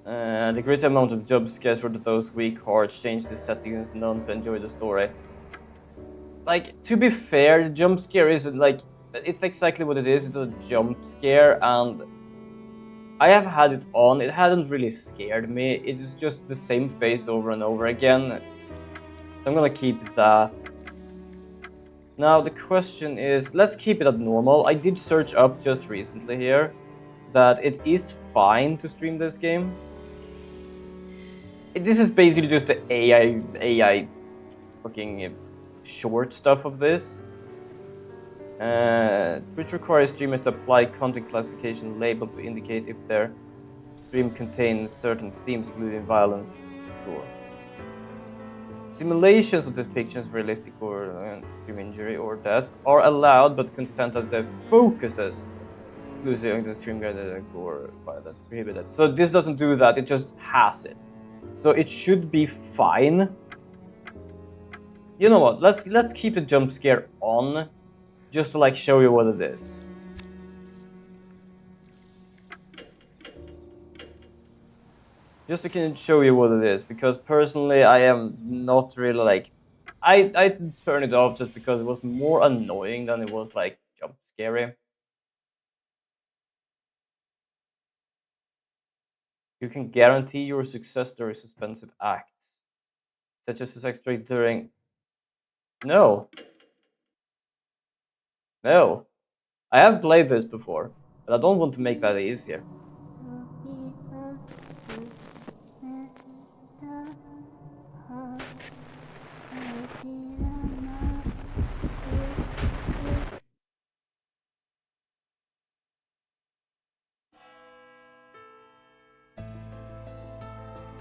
The great amount of jump scares for those weak hearts. Change the settings none to enjoy the story. Like, to be fair, the jump scare is like, it's exactly what it is. It's a jump scare, and I have had it on. It hadn't really scared me. It's just the same face over and over again. So I'm gonna keep that. Now the question is, let's keep it at normal. I did search up just recently here that it is fine to stream this game. This is basically just the AI fucking short stuff of this. Twitch requires streamers to apply content classification label to indicate if their stream contains certain themes, including violence, gore. Simulations of depictions of realistic or extreme injury or death are allowed, but content that the focuses exclusively on the stream guide or violence prohibited. So this doesn't do that; it just has it. So it should be fine. You know what? Let's keep the jump scare on, just to like show you what it is. Just to show you what it is, because personally I am not really like, I turned it off just because it was more annoying than it was like jump scary. You can guarantee your success during suspensive acts, such as sex trade during. No, no, I have played this before, but I don't want to make that easier.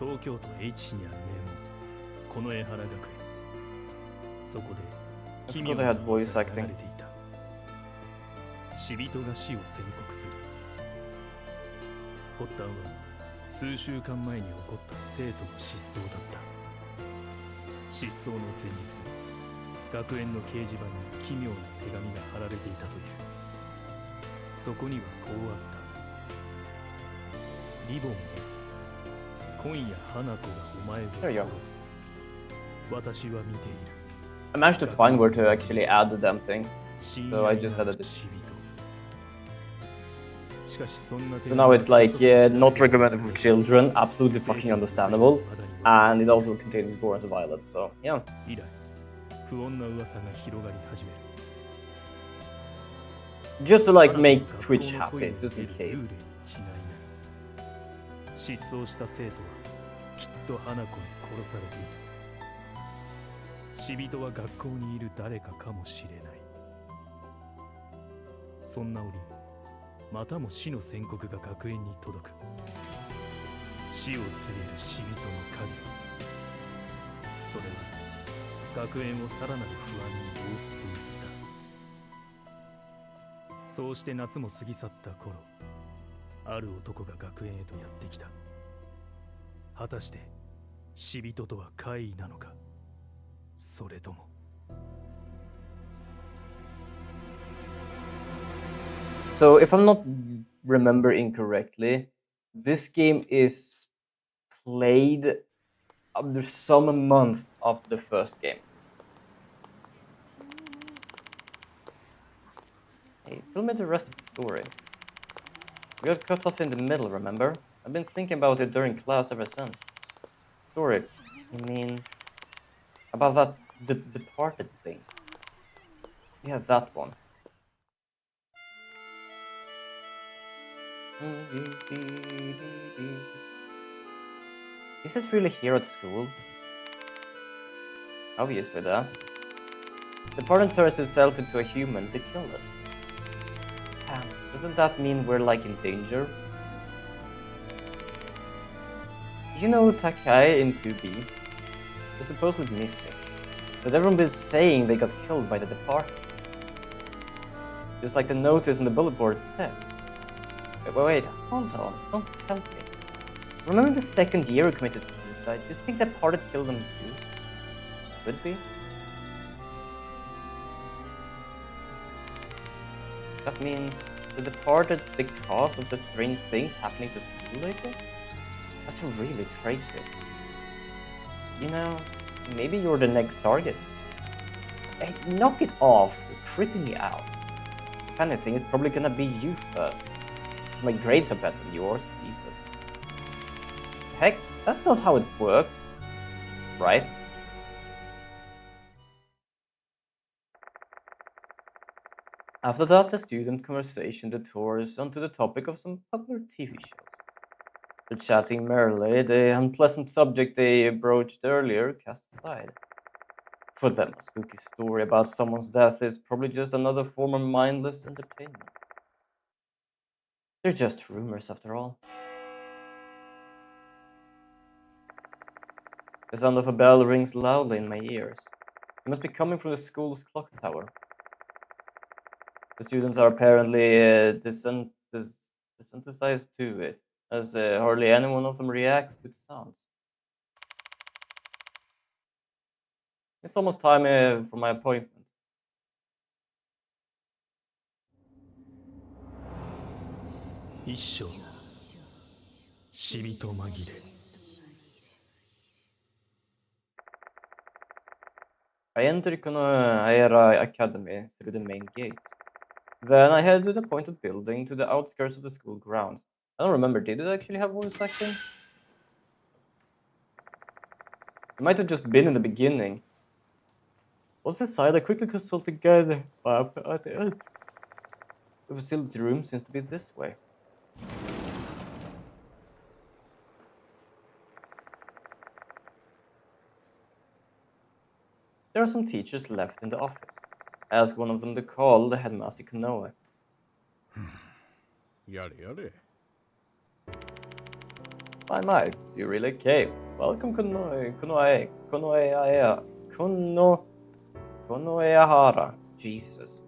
I forgot I had voice acting. 死人が死を宣告する。発端は数週間前に起こった生徒の失踪だった。失踪の前日、学園の掲示板に奇妙な手紙が貼られていたという。そこにはこうあった。リボンへ、今夜花子がお前を殺す。私は見ている。I managed to find where to actually add the damn thing, so I just added it. So now it's like, not recommended for children, absolutely fucking understandable, and it also contains gore and violence, so yeah. Just to like make Twitch happy, just in case. 失踪した生徒はきっと花子に殺されている。死人は学校にいる誰かかもしれない。そんな折、またも死の宣告が学園に届く。死を告げる死人の影。それは学園をさらなる不安に覆っていった。そうして夏も過ぎ去った頃、ある男が学園へとやってきた。果たして死人とは怪異なのか、それとも。So if I'm not remember incorrectly, this game is played under some months after the first game. Hey, tell me the rest of the story. We got cut off in the middle, remember? I've been thinking about it during class ever since. Story, I mean, about that departed thing. Yeah, that one. Is it really here at school? Obviously that. The pardon turns itself into a human to kill us. Damn, doesn't that mean we're like in danger? You know Takai in 2B? They're supposedly missing, but everyone been saying they got killed by the departed. Just like the notice in the bullet board said. Wait, hold on, don't tell me. Remember the second year who committed suicide? Do you think that Departed killed them too? Could be. That means the Departed's the cause of the strange things happening to school lately? That's really crazy. You know, maybe you're the next target. Hey, knock it off. You're creeping me out. If anything, it's probably gonna be you first. My grades are better than yours, Jesus. Heck, that's not how it works, right? After that, the student conversation detours onto the topic of some popular TV shows. They're chatting merrily, the unpleasant subject they broached earlier cast aside. For them, a spooky story about someone's death is probably just another form of mindless entertainment. They're just rumors after all. The sound of a bell rings loudly in my ears. It must be coming from the school's clock tower. The students are apparently desensitized to it, as hardly any one of them reacts with sounds. It's almost time for my appointment. I enter Konoha Academy through the main gate. Then I head to the pointed building to the outskirts of the school grounds. I don't remember, did it actually have voice acting? It might have just been in the beginning. Once inside, I quickly consult the guide map at the end. The facility room seems to be this way. There are some teachers left in the office. I ask one of them to call the headmaster Konoha. Yare. My, so you really came. Welcome Konoehara. Jesus.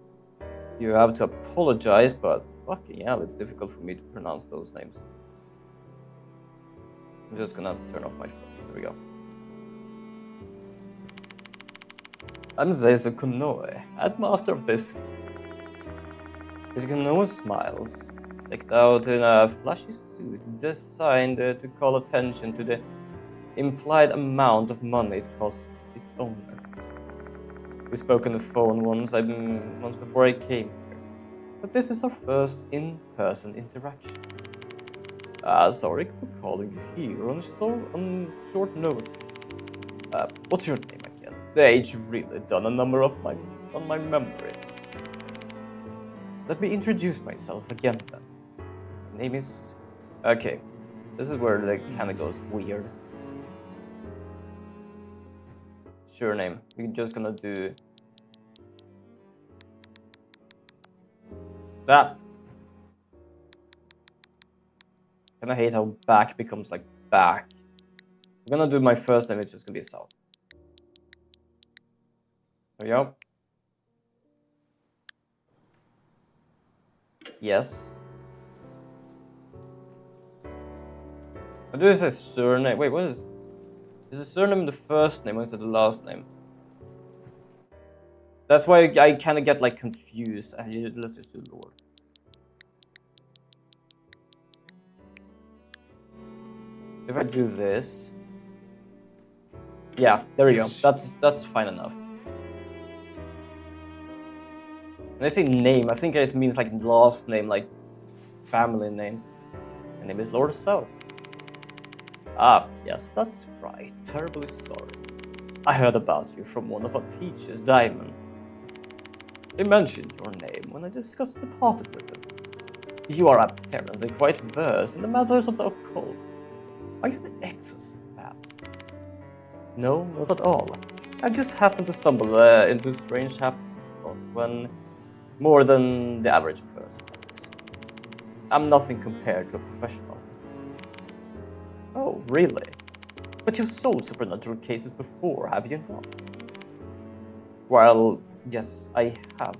You have to apologize, but fucking hell, it's difficult for me to pronounce those names. I'm just gonna turn off my phone. There we go. I'm Zeizo Konoe, headmaster of this school. His Konoe smiles, decked out in a flashy suit designed to call attention to the implied amount of money it costs its owner. We spoke on the phone once before I came here, but this is our first in-person interaction. Sorry for calling you here on short notice. What's your name again? The age really done a number on my memory. Let me introduce myself again then. My name is... Okay, this is where it kind of goes weird. Surname. We're just gonna do... that. And I hate how back becomes like back. I'm gonna do my first name, it's just gonna be South. There we go. Yes. I do this as surname. Wait, what is this? Is the surname the first name or is it the last name? That's why I kind of get like confused. Let's just do Lord. So if I do this, yeah, there we go. That's fine enough. When I say name, I think it means like last name, like family name. My name is Lord South. Ah, yes, that's right. Terribly sorry. I heard about you from one of our teachers, Diamond. They mentioned your name when I discussed the party with them. You are apparently quite versed in the matters of the occult. Are you an exorcist, perhaps? No, not at all. I just happened to stumble into a strange happening spot when more than the average person, that is. I'm nothing compared to a professional. Oh, really? But you've solved supernatural cases before, have you not? Well, yes, I have.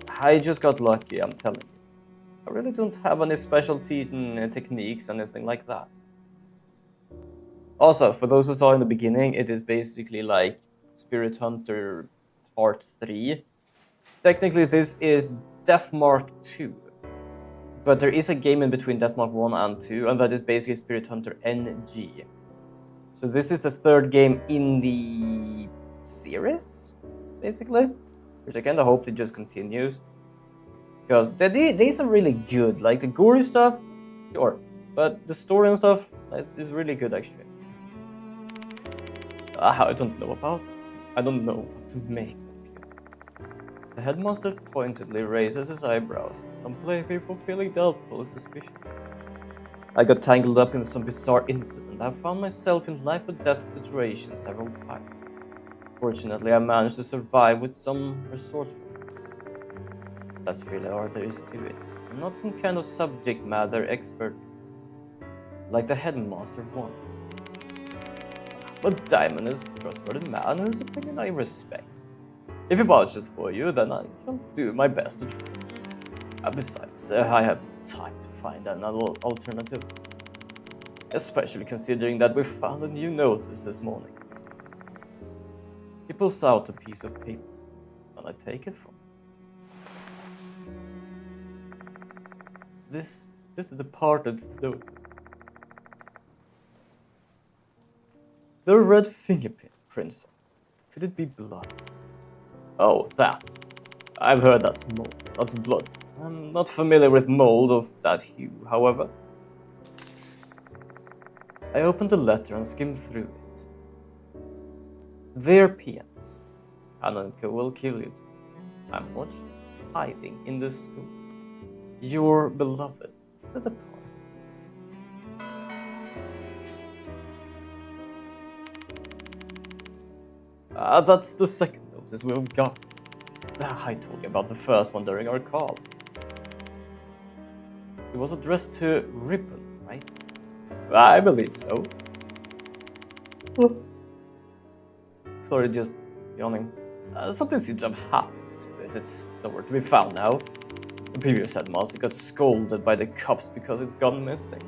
I just got lucky, I'm telling you. I really don't have any special techniques, anything like that. Also, for those who saw in the beginning, it is basically like Spirit Hunter Part 3. Technically, this is Death Mark 2. But there is a game in between Deathmark 1 and 2, and that is basically Spirit Hunter NG. So this is the third game in the series, basically. Which I kind of hope it just continues. Because these are really good. Like the gory stuff, sure. But the story and stuff is really good, actually. I don't know what to make. The headmaster pointedly raises his eyebrows. Don't blame me for feeling doubtful or suspicious. I got tangled up in some bizarre incident. I found myself in life or death situations several times. Fortunately, I managed to survive with some resourcefulness. That's really all there is to it. I'm not some kind of subject matter expert like the headmaster wants. But Diamond is a trustworthy man whose opinion I respect. If he vouches for you, then I shall do my best to trust him. Besides, I have time to find another alternative. Especially considering that we found a new notice this morning. He pulls out a piece of paper, and I take it from him. This is the departed note. The red fingerprints. Could it be blood? Oh, that. I've heard that's mold, not blood. I'm not familiar with mold of that hue, however. I opened the letter and skimmed through it. Dear P.S. Ananka will kill you. I'm not hiding in the school. Your beloved, the departed. That's the second notice we've got. I told you about the first one during our call. It was addressed to Ripple, right? I believe so. Sorry, just yawning. Something seems to have happened to it. It's nowhere to be found now. The previous headmaster got scolded by the cops because it gone missing.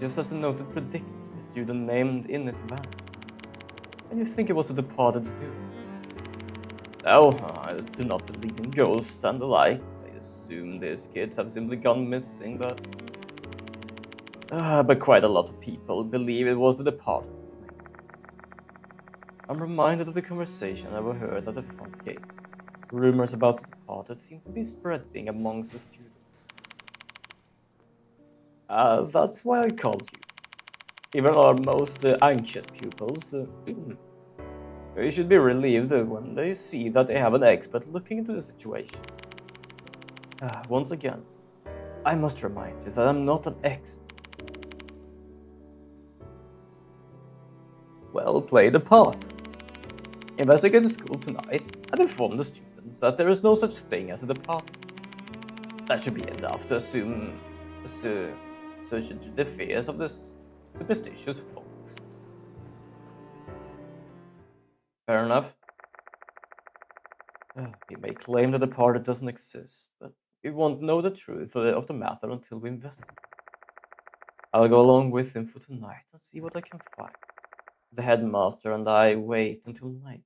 Just as the note had predicted, the student named in it vanished. And you think it was the departed student? No, I do not believe in ghosts and the like. I assume these kids have simply gone missing, but quite a lot of people believe it was the departed student. I'm reminded of the conversation I overheard at the front gate. Rumors about the departed seem to be spreading amongst the students. That's why I called you. Even our most anxious pupils, they should be relieved when they see that they have an expert looking into the situation. Once again, I must remind you that I'm not an expert. Well, play the part. Investigate the school tonight and inform the students that there is no such thing as a departed. That should be enough to assume the fears of the superstitious folks. Fair enough. We may claim the departed doesn't exist, but we won't know the truth of the matter until we investigate. I'll go along with him for tonight and see what I can find. The headmaster and I wait until night.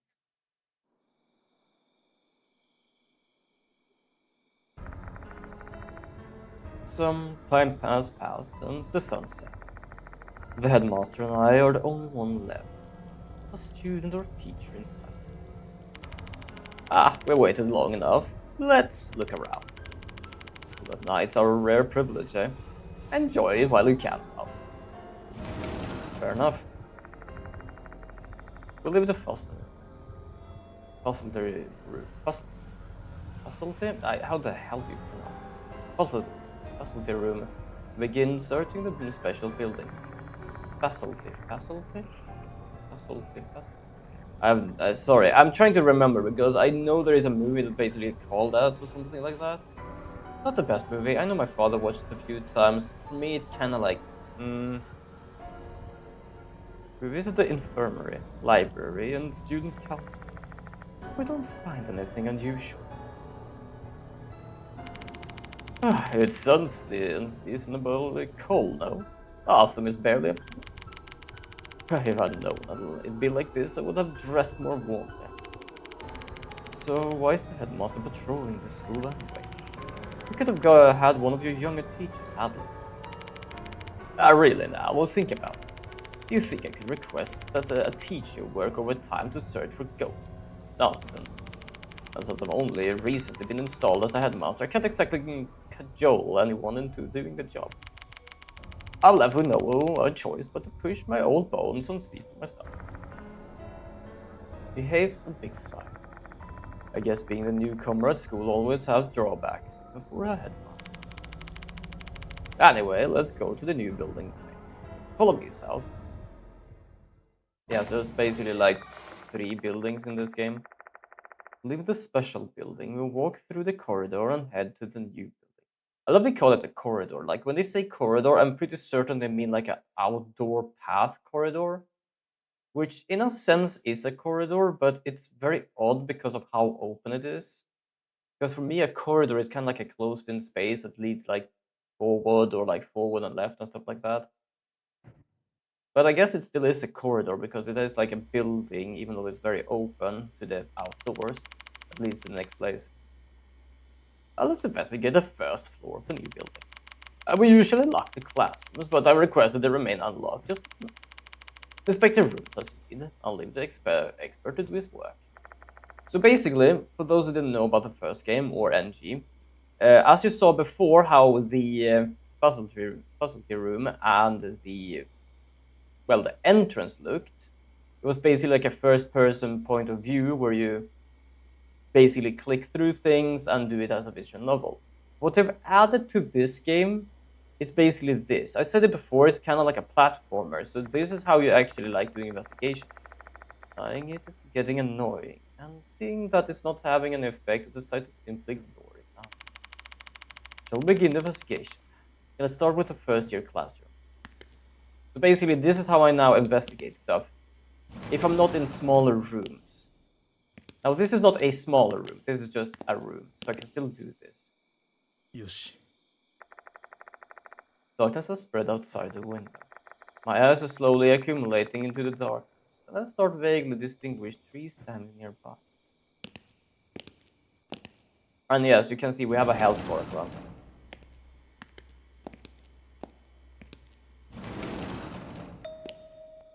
Some time passed and the sun set. The headmaster and I are the only one left. Not a student or teacher inside. We waited long enough. Let's look around. School at night's our rare privilege, eh? Enjoy it while you can, so. Fair enough. We'll leave the fuzzlery room. How the hell do you pronounce it? Facility room. Begin searching the special building. Facility. Sorry, I'm trying to remember because I know there is a movie that basically called that or something like that. Not the best movie. I know my father watched it a few times. For me, it's kind of like, We visit the infirmary, library, and student council. We don't find anything unusual. It's unseasonably cold now. Autumn is barely upon us. If I'd known it'd be like this, I would have dressed more warmly. So why is the headmaster patrolling the school anyway? You could have had one of your younger teachers handle it. Really now, well think about it. Do you think I could request that a teacher work overtime to search for ghosts? Nonsense. And since I've only recently been installed as a headmaster, I can't exactly cajole anyone into doing the job. I'm left with no choice but to push my old bones and see for myself. Behaves a big sigh. I guess being the newcomer at school always have drawbacks, even for a headmaster. Anyway, let's go to the new building next. Follow me south. Yeah, so there's basically like 3 buildings in this game. Leave the special building, we'll walk through the corridor and head to the new building. I love they call it a corridor. Like when they say corridor, I'm pretty certain they mean like an outdoor path corridor, which in a sense is a corridor, but it's very odd because of how open it is. Because for me, a corridor is kind of like a closed-in space that leads like forward or like forward and left and stuff like that. But I guess it still is a corridor because it is like a building, even though it's very open to the outdoors, that leads to the next place. Let's investigate the first floor of the new building. We usually lock the classrooms, but I requested they remain unlocked just for now. Inspect the rooms as needed. I'll leave the expert to do his work. So basically, for those who didn't know about the first game, or NG, as you saw before how the puzzle room and the entrance looked, it was basically like a first-person point of view where you basically click through things and do it as a visual novel. What they've added to this game is basically this. I said it before, it's kind of like a platformer, so this is how you actually like doing investigation. Trying it is getting annoying, and seeing that it's not having an effect, I decide to simply ignore it now. Shall we begin the investigation? Let's start with the first year classrooms. So basically, this is how I now investigate stuff. If I'm not in smaller rooms. Now, this is not a smaller room. This is just a room, so I can still do this. Yoshi. Darkness has spread outside the window. My eyes are slowly accumulating into the darkness, and I start vaguely distinguish trees standing nearby. And yes, you can see we have a health bar as well.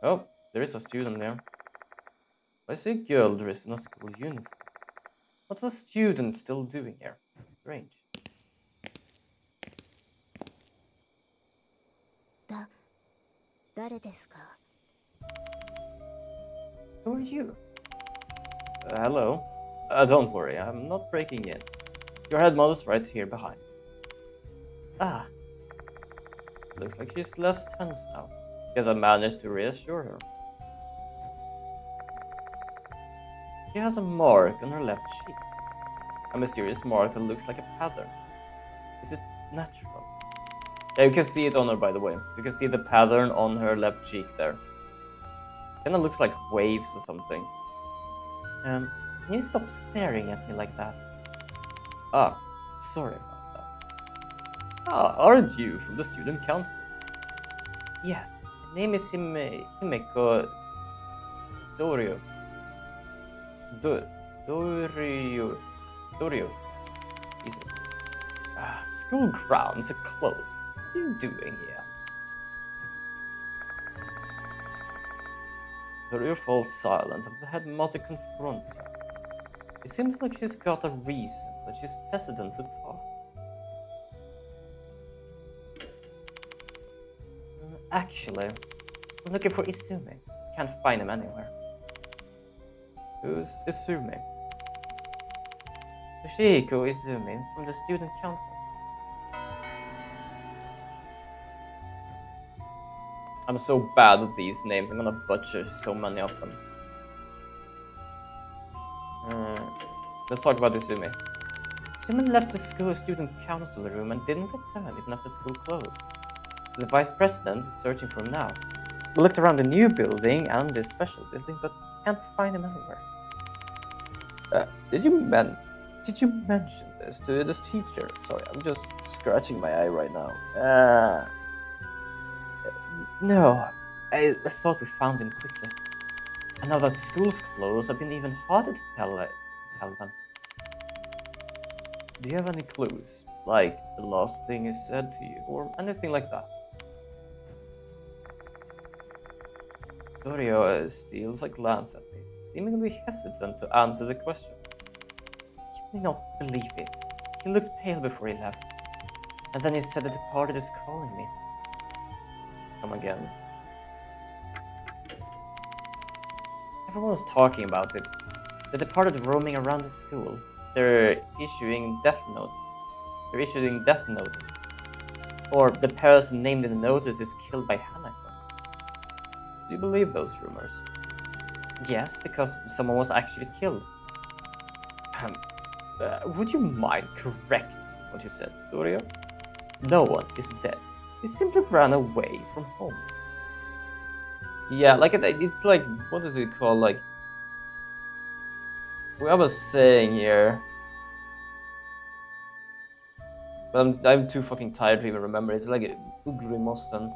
Oh, there is a student there. I see a girl dressed in a school uniform. What's a student still doing here? Strange. Who are you? Hello. Don't worry, I'm not breaking in. Your headmother's right here behind. Ah. Looks like she's less tense now. Guess I managed to reassure her. She has a mark on her left cheek. A mysterious mark that looks like a pattern. Is it natural? Yeah, you can see it on her, by the way. You can see the pattern on her left cheek there. Kinda looks like waves or something. Can you stop staring at me like that? Ah, sorry about that. Ah, aren't you from the student council? Yes, my name is Himeko Dorio. Dorio. Jesus. School grounds are closed. What are you doing here? Dorio falls silent and the headmaster confronts her. It seems like she's got a reason, but she's hesitant to talk. Actually, I'm looking for Izumi. Can't find him anywhere. Who's Izumi? Yoshihiko Izumi from the student council. I'm so bad at these names, I'm gonna butcher so many of them. Let's talk about Izumi. Izumi left the school student council room and didn't return even after school closed. The vice president is searching for him now. We looked around the new building and this special building, but can't find him anywhere. Did you mention this to this teacher? Sorry, I'm just scratching my eye right now. No, I thought we found him quickly. And now that school's closed, I've been even harder to tell them. Do you have any clues? Like the last thing is said to you, or anything like that. Dorio steals a glance at me, seemingly hesitant to answer the question. You may not believe it. He looked pale before he left, and then he said that the party is calling me. Come again. Everyone was talking about it. The departed roaming around the school. They're issuing death note. They're issuing death notice. Or the person named in the notice is killed by Hanako. Do you believe those rumors? Yes, because someone was actually killed. Would you mind correcting what you said, Dorio? No one is dead. He simply ran away from home. Yeah, like it's like, what is it called? Like, what I was saying here. But I'm too fucking tired to even remember. It's like Ugrimåsen.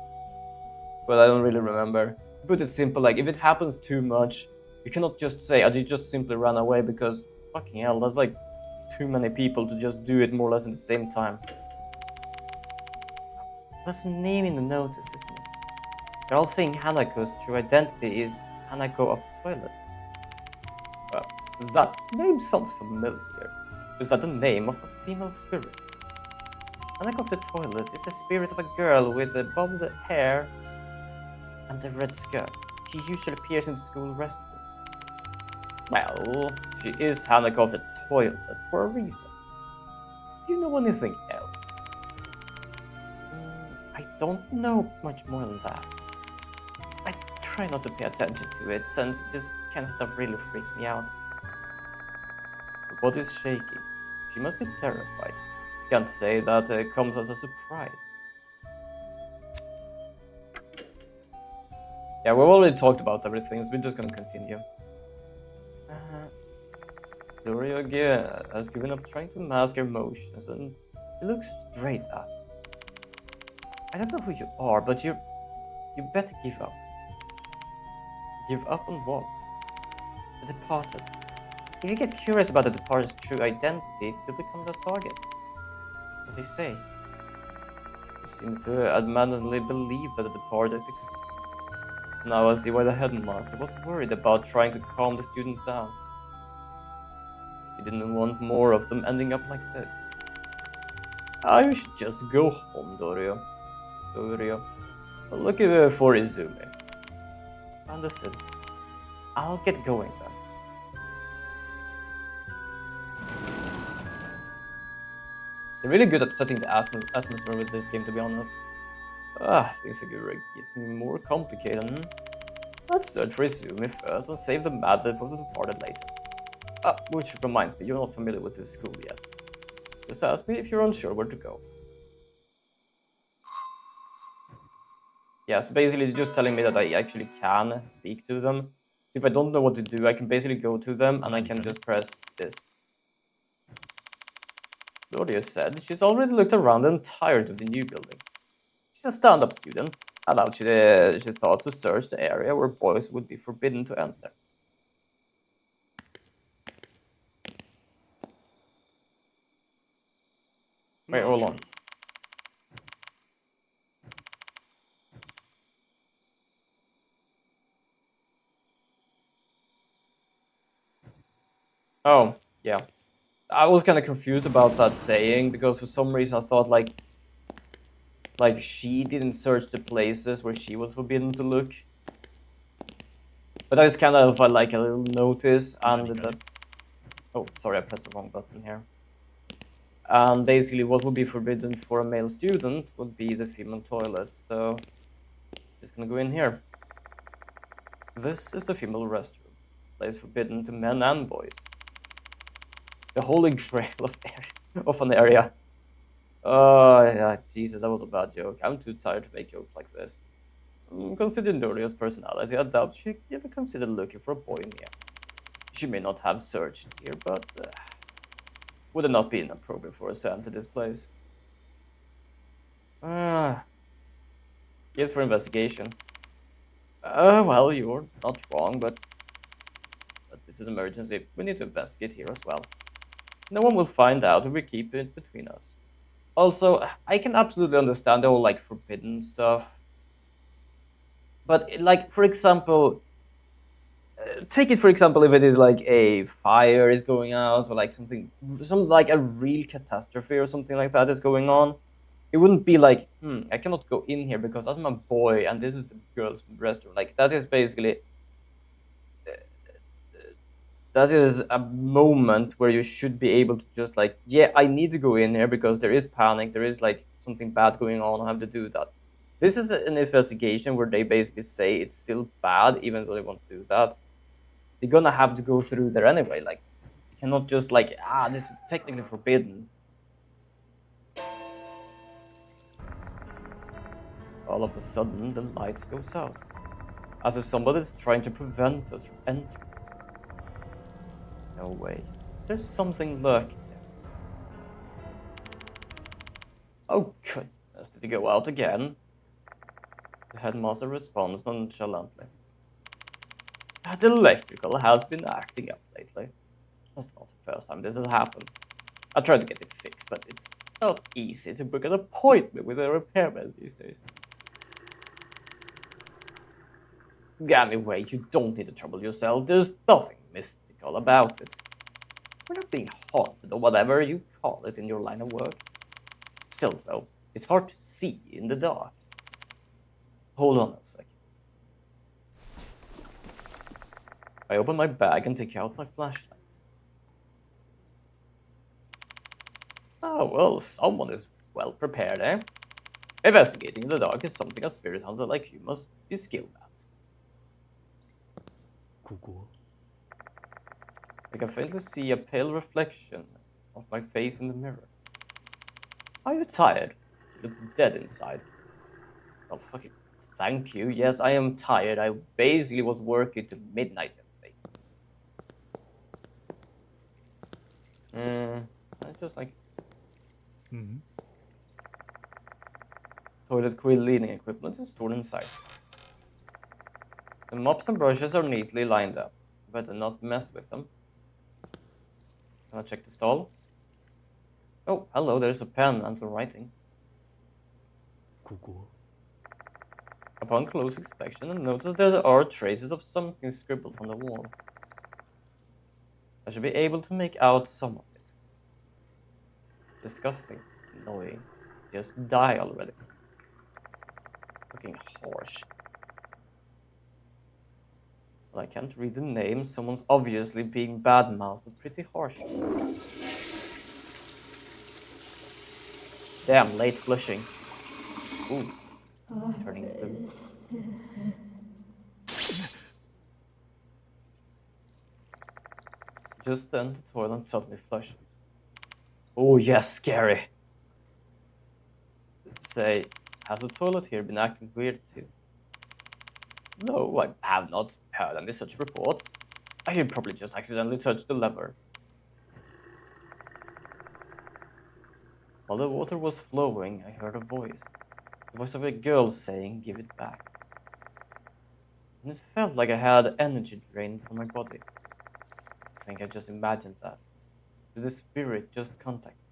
But I don't really remember. To put it simple, like if it happens too much, you cannot just say, I just simply ran away, because fucking hell, that's like too many people to just do it more or less at the same time. That's a name in the notice, isn't it? They're all saying Hanako's true identity is Hanako of the toilet. That name sounds familiar. Is that the name of a female spirit? Hanako of the toilet is the spirit of a girl with the bobbed hair and a red skirt. She usually appears in school restrooms. Well, she is Hanako of the toilet for a reason. Do you know anything else? I don't know much more than that. I try not to pay attention to it, since this kind of stuff really freaks me out. Her body is shaking. She must be terrified. Can't say that comes as a surprise. Yeah, we've already talked about everything, so we're just gonna continue. Dorio has given up trying to mask her emotions, and he looks straight at us. I don't know who you are, but you better give up. Give up on what? The departed. If you get curious about the departed's true identity, you'll become their target. That's what they say. He seems to adamantly believe that the departed exists. Now I see why the headmaster was worried about trying to calm the student down. He didn't want more of them ending up like this. I should just go home, Dorio. Looking for Izumi. Understood. I'll get going then. They're really good at setting the atmosphere with this game, to be honest. Things are getting more complicated. Let's search for Izumi first and save the matter for the departed later. Which reminds me, you're not familiar with this school yet. Just ask me if you're unsure where to go. Yeah, so basically they're just telling me that I actually can speak to them. So if I don't know what to do, I can basically go to them and I can just press this. Claudia said she's already looked around and tired of the new building. She's a stand-up student. Allowed she thought to search the area where boys would be forbidden to enter. Wait, hold on. Oh, yeah. I was kind of confused about that saying, because for some reason I thought like she didn't search the places where she was forbidden to look. But that is kind of like a little notice, and that... Oh, sorry, I pressed the wrong button here. And basically what would be forbidden for a male student would be the female toilet, so... Just gonna go in here. This is the female restroom. Place forbidden to men and boys. The holy grail of an area. Oh, yeah, Jesus, that was a bad joke. I'm too tired to make jokes like this. Considering Doria's personality, I doubt she ever considered looking for a boy in here. She may not have searched here, but would it not be inappropriate for us to enter this place? Yes, for investigation. Well, you're not wrong, but this is an emergency. We need to investigate here as well. No one will find out if we keep it between us. Also, I can absolutely understand the whole like forbidden stuff, but like for example, take it for example if it is like a fire is going out or like some like a real catastrophe or something like that is going on. It wouldn't be like, I cannot go in here because that's my boy and this is the girl's restroom. Like that is basically that is a moment where you should be able to just like, yeah, I need to go in here because there is panic, there is like something bad going on, I have to do that. This is an investigation where they basically say it's still bad even though they won't do that. They're gonna have to go through there anyway. Like you cannot just like, this is technically forbidden. All of a sudden the lights goes out. As if somebody's trying to prevent us from entering this place. No way. There's something lurking there. Oh goodness, did he go out again? The headmaster responds nonchalantly. The electrical has been acting up lately. That's not the first time this has happened. I tried to get it fixed, but it's not easy to book an appointment with a repairman these days. Anyway, you don't need to trouble yourself. There's nothing mystical about it. We're not being haunted or whatever you call it in your line of work. Still, though, it's hard to see in the dark. Hold on a sec. I open my bag and take out my flashlight. Oh, well, someone is well prepared, eh? Investigating in the dark is something a spirit hunter like you must be skilled at. ここ I can faintly see a pale reflection of my face in the mirror. Are you tired? You look dead inside. Oh, fucking thank you. Yes, I am tired. I basically was working to midnight yesterday. I just like うん toilet cleaning equipment is stored inside. The mops and brushes are neatly lined up. Better not mess with them. Can I check the stall? Oh, hello, there's a pen and some writing. ここ Upon close inspection, I notice there are traces of something scribbled on the wall. I should be able to make out some of it. Disgusting. Annoying. Just die already. Fucking harsh. Well, I can't read the name. Someone's obviously being bad-mouthed pretty harsh. Damn, late flushing. Ooh, turning blue. Just then, the toilet suddenly flushes. Oh, yes, scary. Say, has the toilet here been acting weird too? No, I have not heard any such reports. I had probably just accidentally touched the lever. While the water was flowing, I heard a voice. The voice of a girl saying, "Give it back." And it felt like I had energy drained from my body. I think I just imagined that. Did the spirit just contact me?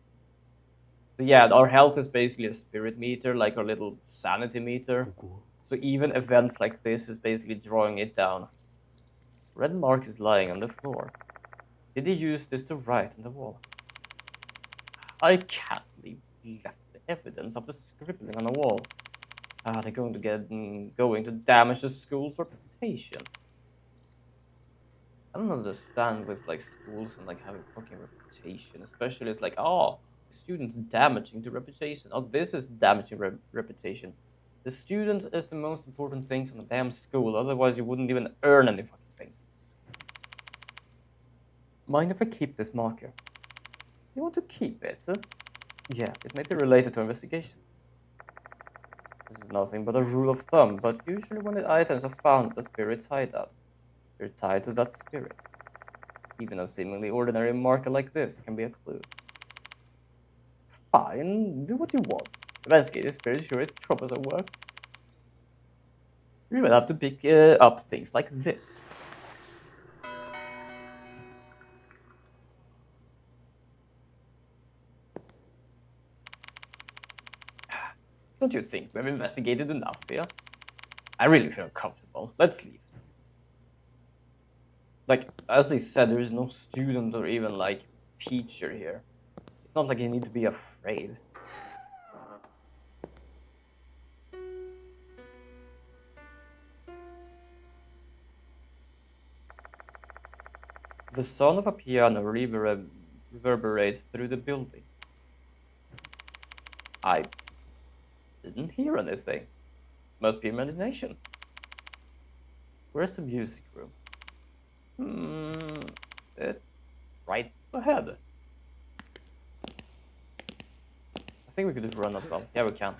So yeah, our health is basically a spirit meter, like our little sanity meter. ここ So even events like this is basically drawing it down. Red mark is lying on the floor. Did he use this to write on the wall? I can't believe he left the evidence of the scribbling on the wall. They're going to damage the school's reputation. I don't understand with like schools and like having fucking reputation, especially it's like, oh, students damaging the reputation. Oh, this is damaging reputation. The student is the most important thing to the damn school. Otherwise, you wouldn't even earn any fucking thing. Mind if I keep this marker? You want to keep it? Yeah, it may be related to investigation. This is nothing but a rule of thumb, but usually when the items are found at the spirit's hideout, they're tied to that spirit. Even a seemingly ordinary marker like this can be a clue. Fine, do what you want. Investigative spirit sure is troublesome work. You will have to pick up things like this. Don't you think we've investigated enough here? I really feel comfortable. Let's leave. Like, as I said, there is no student or even, like, teacher here. It's not like you need to be afraid. The sound of a piano reverberates through the building. I didn't hear anything. Must be imagination. Where's the music room? It's right ahead. I think we could just run as well. Yeah, we can.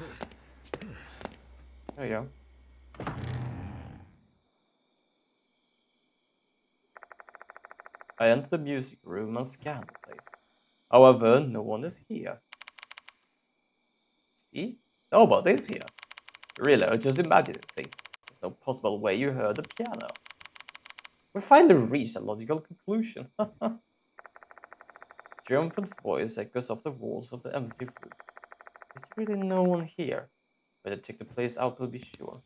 There you go. I enter the music room and scan the place. However, no one is here. See? Nobody is here. Really, I just imagining things. There's no possible way you heard the piano. We finally reached a logical conclusion. Triumphant voice echoes off the walls of the empty room. There's really no one here. Better check the place out to be sure.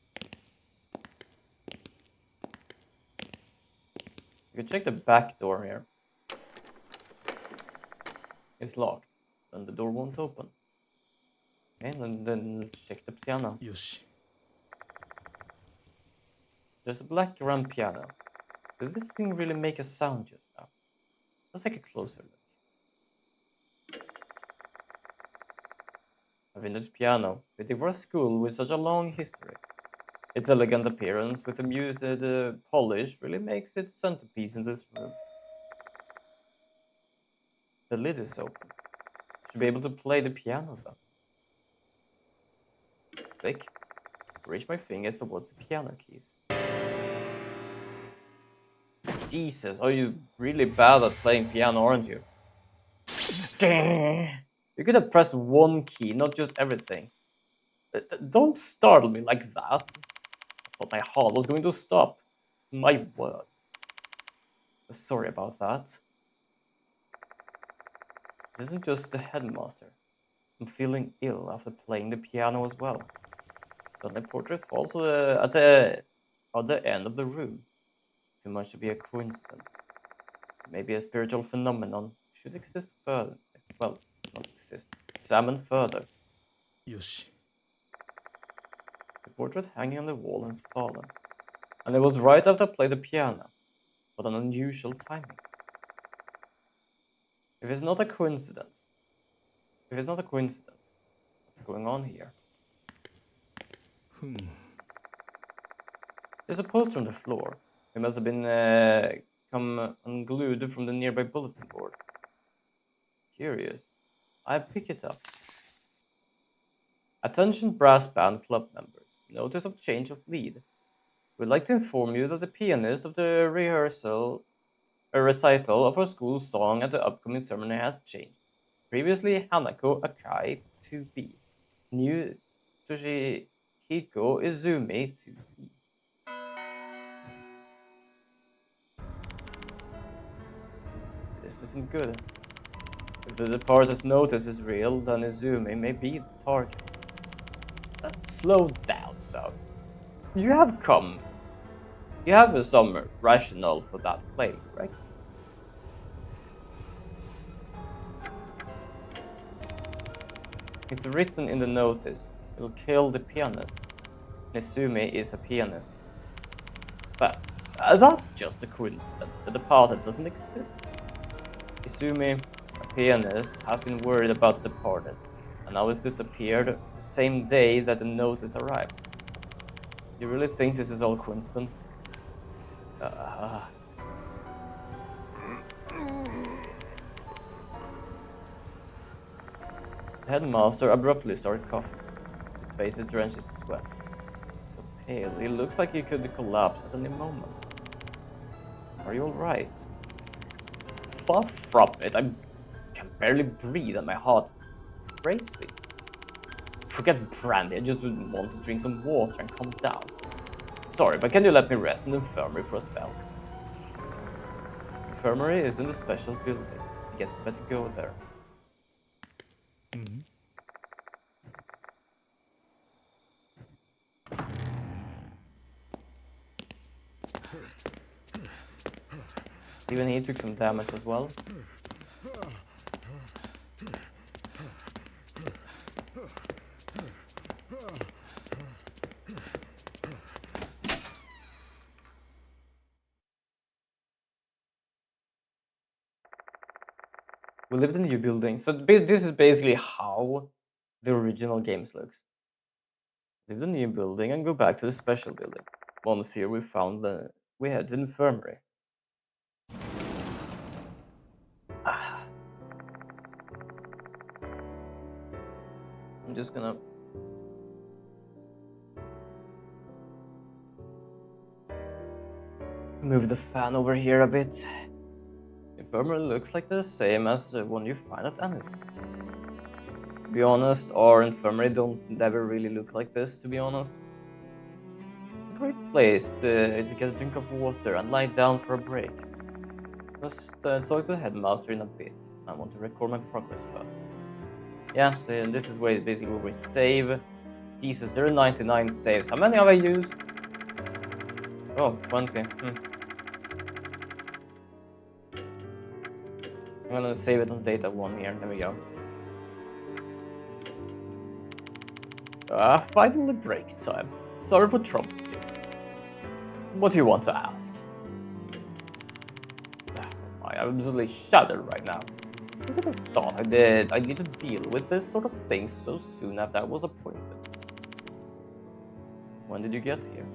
You can check the back door here. It's locked, and the door won't open. Okay, and then let's check the piano. よし There's a black grand piano. Did this thing really make a sound just now? Let's take a closer look. A vintage piano, fitting for a school with such a long history. Its elegant appearance with a muted polish really makes it centerpiece in this room. The lid is open. Should be able to play the piano then. Click. Reach my finger towards the piano keys. Jesus, are you really bad at playing piano, aren't you? You could have pressed one key, not just everything. Don't startle me like that. I thought my heart was going to stop. My word. Sorry about that. This isn't just the headmaster. I'm feeling ill after playing the piano as well. Suddenly, portrait falls at the other end of the room. Too much to be a coincidence. Maybe a spiritual phenomenon should exist further. Well, not exist. Examine further. よし The portrait hanging on the wall has fallen. And it was right after I played the piano. What an unusual timing. If it's not a coincidence, what's going on here? ふん There's a poster on the floor. It must have been come unglued from the nearby bulletin board. Curious. I pick it up. Attention brass band club members. Notice of change of lead. We'd like to inform you that the pianist of the recital of our school's song at the upcoming ceremony has changed. Previously Hanako Akai 2B. New Toshihiko Izumi 2C. This isn't good. If the departer's notice is real, then Izumi may be the target. Slow down, son. You have some rationale for that claim, correct? It's written in the notice. It'll kill the pianist. Izumi is a pianist. But that's just a coincidence. The departed doesn't exist. Izumi, a pianist, has been worried about the departed, and now has disappeared the same day that the notice arrived. You really think this is all coincidence? The headmaster abruptly started coughing. His face is drenched in sweat. So pale, he looks like he could collapse at any moment. Are you alright? Far from it. I can barely breathe and my heart is racing. Forget brandy, I just want to drink some water and calm down. Sorry, but can you let me rest in the infirmary for a spell? Infirmary is in the special building. I guess we better go there. うん Even he took some damage as well. We lived in a new building. So this is basically how the original games looks. Leave the new building and go back to the special building. Once here we found we had the infirmary. I'm just gonna move the fan over here a bit. Infirmary looks like the same as one you find at Anderson. To be honest, our infirmary don't never really look like this, to be honest. It's a great place to get a drink of water and lie down for a break. Just talk to the headmaster in a bit. I want to record my progress first. Yeah, so this is where basically we save. Jesus, there are 99 saves. How many have I used? Oh, 20. I'm gonna save it on data 1 here. There we go. Finally break time. Sorry for troubling you. What do you want to ask? I absolutely shudder right now. Who would have thought I need to deal with this sort of thing so soon after I was appointed? When did you get here?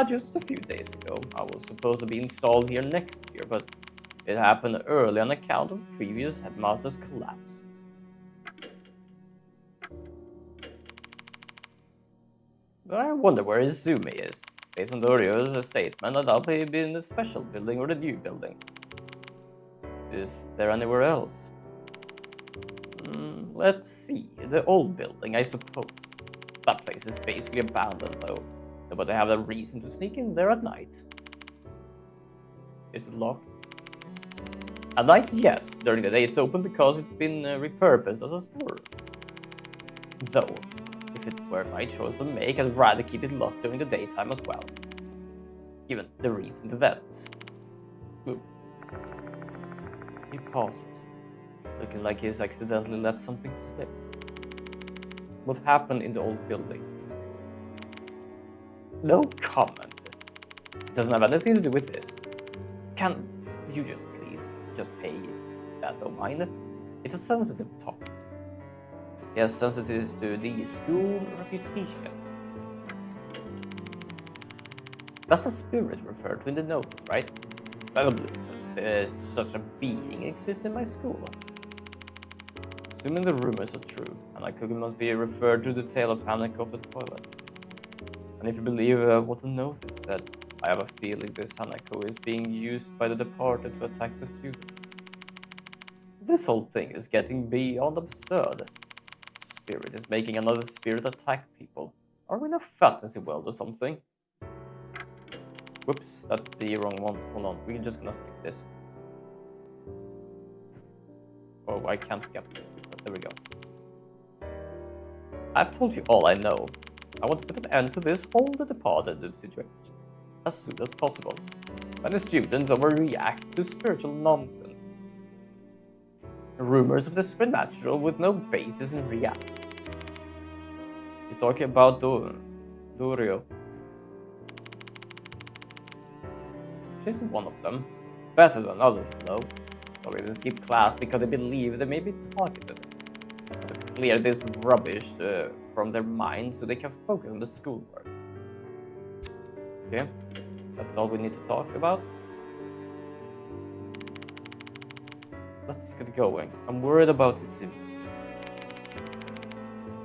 Just a few days ago. I was supposed to be installed here next year, but it happened early on account of the previous headmaster's collapse. I wonder where Izumi is. Based on Dorio's statement, I'd probably be in the special building or the new building. Is there anywhere else? Let's see. The old building, I suppose. That place is basically abandoned, though. But I have a reason to sneak in there at night. Is it locked? At night, yes. During the day, it's open because it's been repurposed as a store. Though, if it were my choice to make, I'd rather keep it locked during the daytime as well. Given the recent events. Ooh. He pauses, looking like he's accidentally let something slip. What happened in the old building? No comment. It doesn't have anything to do with this. Can you just please pay that no mind? It's a sensitive topic. Yes, sensitive to the school reputation. That's the spirit referred to in the notice, right? Such a being exists in my school. Assuming the rumors are true, Hanako must be referred to the tale of Hanako of the toilet. And if you believe what the notice said, I have a feeling this Hanako is being used by the departed to attack the students. This whole thing is getting beyond absurd. Spirit is making another spirit attack people. Are we in a fantasy world or something? Whoops, that's the wrong one. Hold on, we're just gonna skip this. Oh, I can't skip this. There we go. I've told you all I know. I want to put an end to this whole departed situation as soon as possible. When the students overreact to spiritual nonsense. Rumors of the supernatural with no basis in reality. You're talking about Dorio. She's one of them. Better than others, though. So we didn't skip class because they believe they may be targeted. To clear this rubbish from their minds so they can focus on the schoolwork. Okay, that's all we need to talk about. Let's get going. I'm worried about Izumi.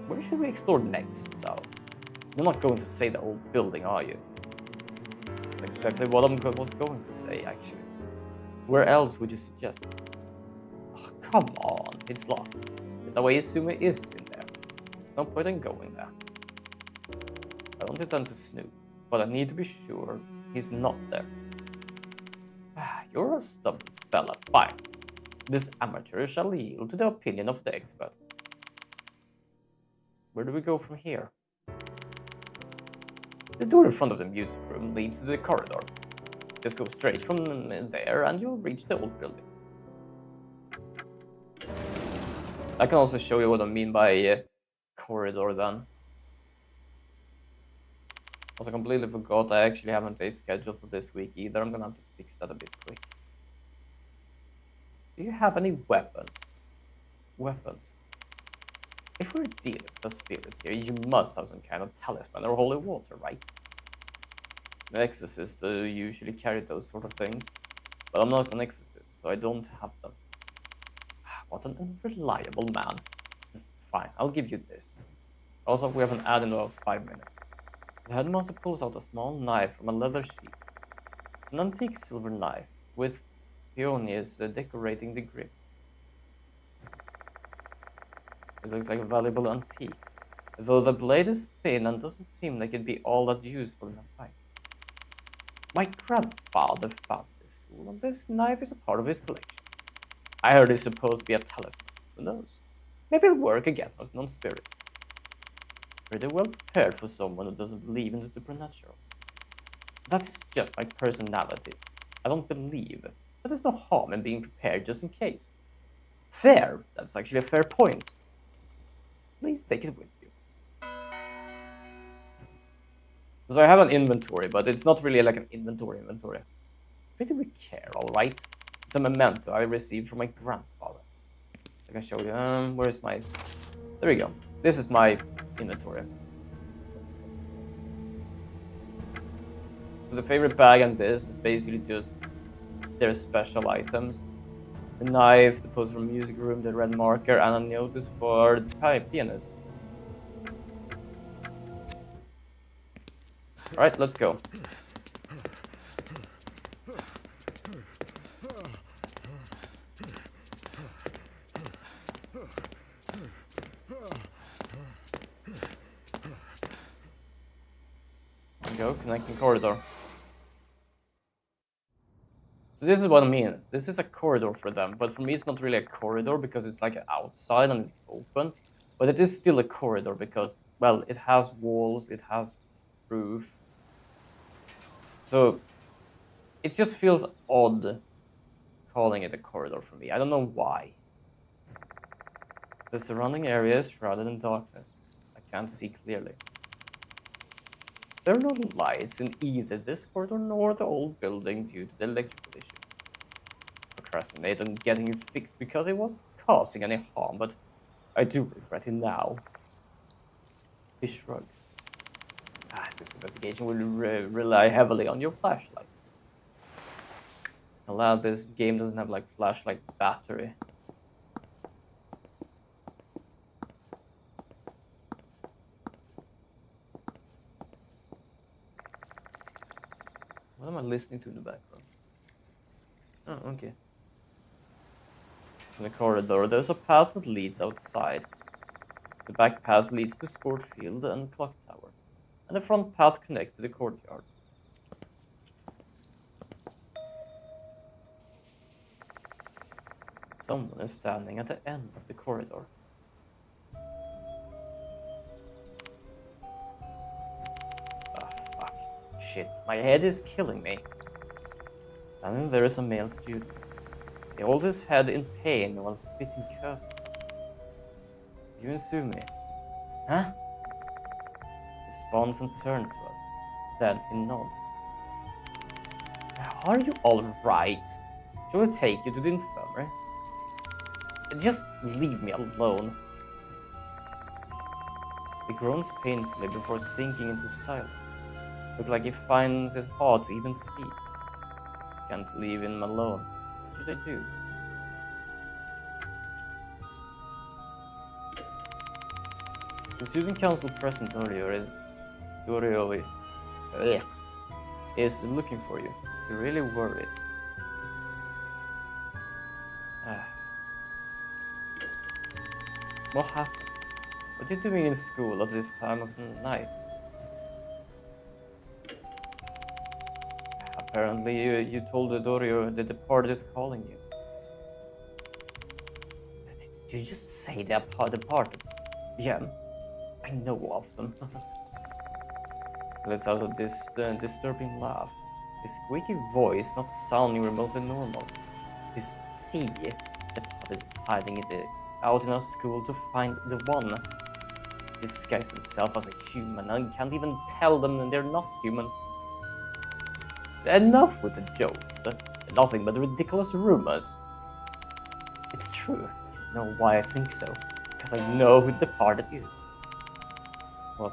Where should we explore next, Sal? You're not going to say the old building, are you? That's exactly what I was going to say, actually. Where else would you suggest? Oh, come on, it's locked. There's no way Izumi is in there. There's no point in going there. I don't intend to snoop, but I need to be sure he's not there. You're a stubborn fella, fine. This amateur shall yield to the opinion of the expert. Where do we go from here? The door in front of the music room leads to the corridor. Just go straight from there and you'll reach the old building. I can also show you what I mean by corridor then. Also completely forgot I actually haven't a schedule for this week either. I'm gonna have to fix that a bit quick. Do you have any weapons? Weapons. If we're dealing with a spirit here, you must have some kind of talisman or holy water, right? The exorcists usually carry those sort of things, but I'm not an exorcist, so I don't have them. What an unreliable man. Fine, I'll give you this. Also, we have an ad in about 5 minutes. The headmaster pulls out a small knife from a leather sheath. It's an antique silver knife, with peonies decorating the grip. It looks like a valuable antique, though the blade is thin and doesn't seem like it'd be all that useful in a fight. My grandfather found this tool, and this knife is a part of his collection. I heard it's supposed to be a talisman. Who knows? Maybe it'll work again with non-spirits. Pretty well prepared for someone who doesn't believe in the supernatural. That is just my personality. I don't believe, but there's no harm in being prepared just in case. Fair. That's actually a fair point. Please take it with you. So I have an inventory, but it's not really like an inventory. Pretty we care, alright? It's a memento I received from my grandfather. I can show you. Where is my... There we go. This is my inventory. So the favorite bag and this is basically just their special items. The knife, the poster from music room, the red marker, and a notice for the pianist. Alright, let's go. Go, connecting corridor. So this is what I mean. This is a corridor for them, but for me it's not really a corridor because it's like outside and it's open. But it is still a corridor because, well, it has walls, it has roof. So it just feels odd calling it a corridor for me. I don't know why. The surrounding area is shrouded in darkness. I can't see clearly. There are no lights in either this corridor nor the old building due to the electrical issue. Procrastinate on getting it fixed because it wasn't causing any harm, but I do regret it now. He shrugs. This investigation will rely heavily on your flashlight. Allowed this game doesn't have like flashlight battery. What am I listening to in the background? Oh, okay. In the corridor, there's a path that leads outside. The back path leads to sport field and clock tower, and the front path connects to the courtyard. Someone is standing at the end of the corridor. Ah, fuck. Shit, my head is killing me. Standing there is a male student. He holds his head in pain while spitting curses. You Yuzumi. Huh? He responds and turns to us. Then he nods. Are you alright? Shall we take you to the infirmary? Just leave me alone. He groans painfully before sinking into silence. Looks like he finds it hard to even speak. Can't leave him alone. What should I do? The student council present earlier is looking for you. You're really worried. What happened? What are you doing in school at this time of night? Apparently you told the Dorio that the party is calling you. Did you just say that part? The party? Yeah, I know of them. lets out a disturbing laugh. His squeaky voice not sounding remotely normal. His C, the pot is hiding out in our school to find the one. Disguise himself as a human and can't even tell them they're not human. Enough with the jokes. Nothing but ridiculous rumors. It's true. You know why I think so? Because I know who the departed is. What?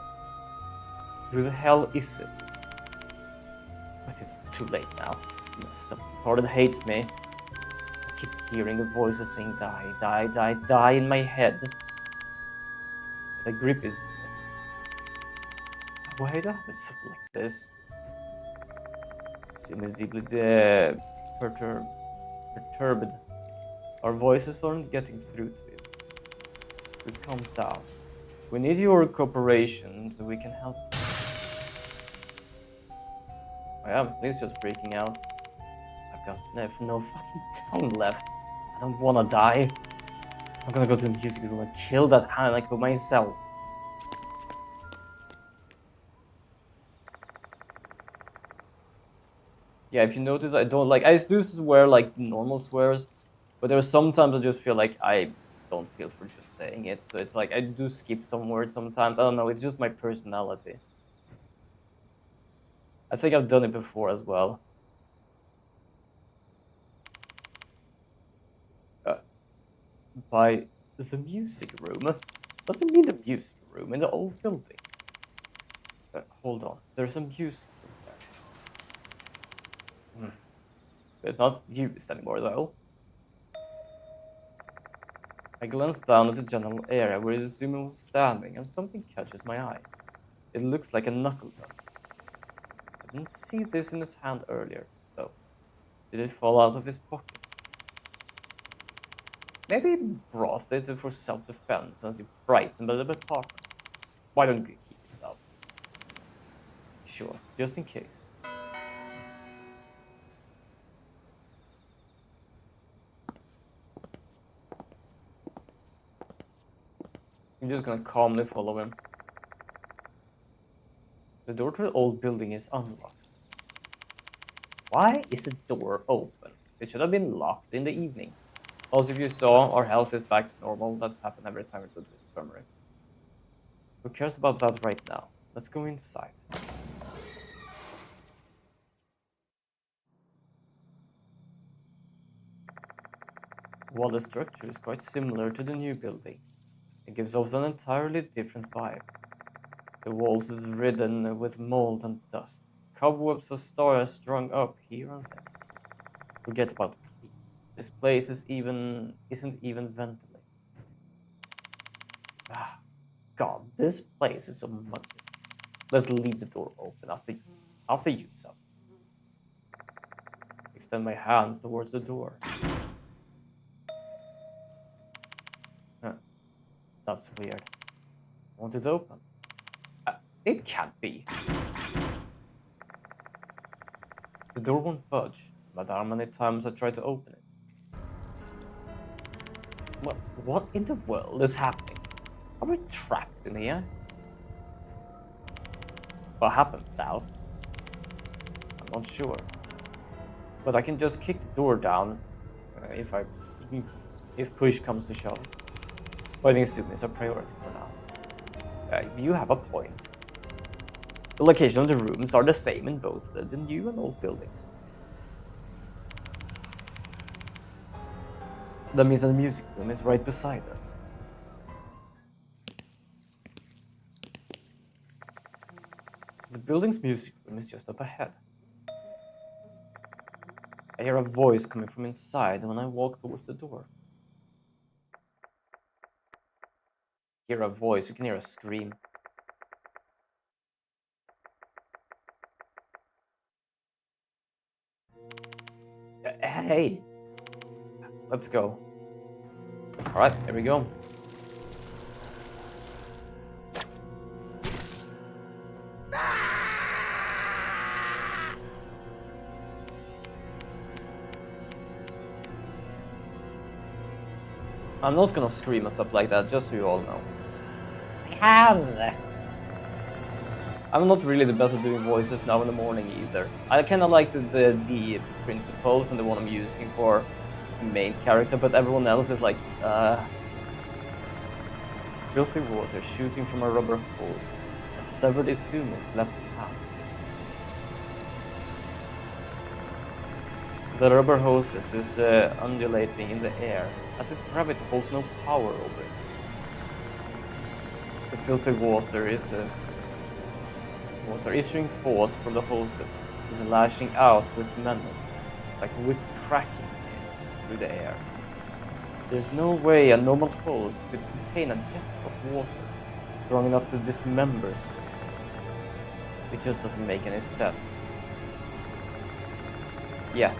Who the hell is it? But it's too late now. The departed hates me. I keep hearing the voices saying die, die, die, die in my head. The grip is... Why do I have something like this? Sim is deeply perturbed. Our voices aren't getting through to it. Please calm down. We need your cooperation so we can help. I am. He's just freaking out. I've got no fucking time left. I don't wanna die. I'm gonna go to the music room and kill that Hanako myself. Yeah, if you notice, I don't like. I do swear like normal swears, but there are sometimes I just feel like I don't feel for just saying it. So it's like I do skip some words sometimes. I don't know. It's just my personality. I think I've done it before as well. By the music room? What's it mean the music room in the old building? Hold on. There's a music room there. It's not used anymore though. I glanced down at the general area where the sumo was standing and something catches my eye. It looks like a knuckle duster. I didn't see this in his hand earlier, though. Did it fall out of his pocket? Maybe he brought it for self-defense since he frightened by the department. Why don't you keep it out? Sure, just in case. I'm just gonna calmly follow him. The door to the old building is unlocked. Why is the door open? It should have been locked in the evening. Also, if you saw, our health is back to normal. That's happened every time we go to the infirmary. Who cares about that right now? Let's go inside. While the structure is quite similar to the new building, it gives off an entirely different vibe. The walls is ridden with mold and dust. Cobwebs of stars strung up here and there. Forget about clean. This place isn't even ventilated. Ah, God, this place is so muggy. Let's leave the door open after you, Sal. Extend my hand towards the door. That's weird. Want it open? It can't be. The door won't budge, no matter how many times I try to open it. What in the world is happening? Are we trapped in here? What happened, South? I'm not sure. But I can just kick the door down if push comes to shove. Finding students is a priority for now. You have a point. The location of the rooms are the same in both the new and old buildings. That means that the music room is right beside us. The building's music room is just up ahead. I hear a voice coming from inside when I walk towards the door. Hear a voice, you can hear a scream. Hey! Let's go. Alright, here we go. I'm not gonna scream and stuff like that, just so you all know. Hand! I'm not really the best at doing voices now in the morning either. I kind of like the principles and the one I'm using for the main character, but everyone else is like, filthy water shooting from a rubber hose. A severed Izumi is left behind. The rubber hoses is undulating in the air, as if gravity holds no power over it. The filthy water issuing forth from the hoses is lashing out with menace, like whip cracking through the air. There's no way a normal hose could contain a jet of water strong enough to dismember something. It just doesn't make any sense. Yeah,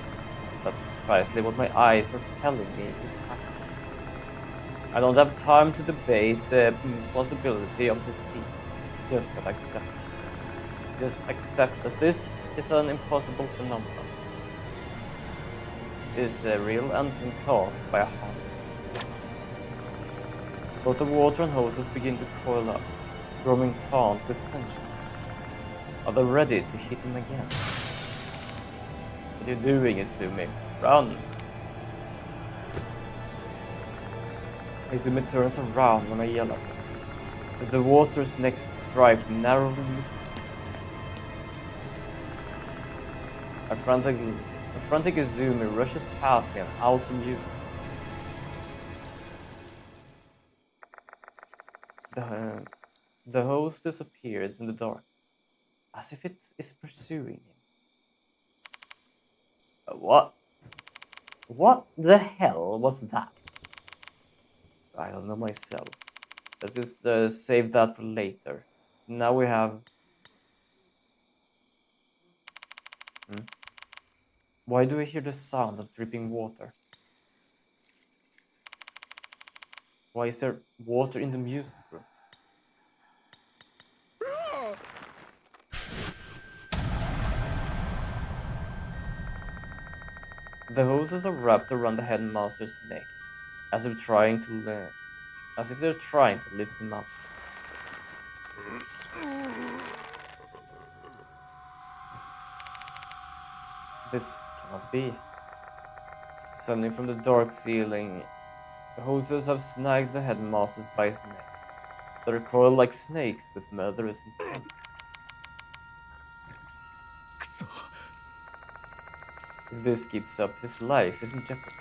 that's precisely what my eyes are telling me is happening. I don't have time to debate the possibility of the sea. Just gotta accept it. Just accept that this is an impossible phenomenon. It is real and caused by a harm. Both the water and hoses begin to coil up, growing taut with tension. Are they ready to hit him again? What are you doing, Izumi? Run! Izumi turns around when I yell at him. But the water's next strike narrowly misses him. A frantic Izumi rushes past me and out the music. The hose disappears in the darkness, as if it is pursuing him. What? What the hell was that? I don't know myself. Let's just save that for later. Now we have... Why do I hear the sound of dripping water? Why is there water in the music room? The hoses are wrapped around the headmaster's neck, as if they're trying to lift him up. This cannot be. Descending from the dark ceiling, the hoses have snagged the headmasters by his neck. They recoil like snakes with murderous intent. If this keeps up, his life is in jeopardy.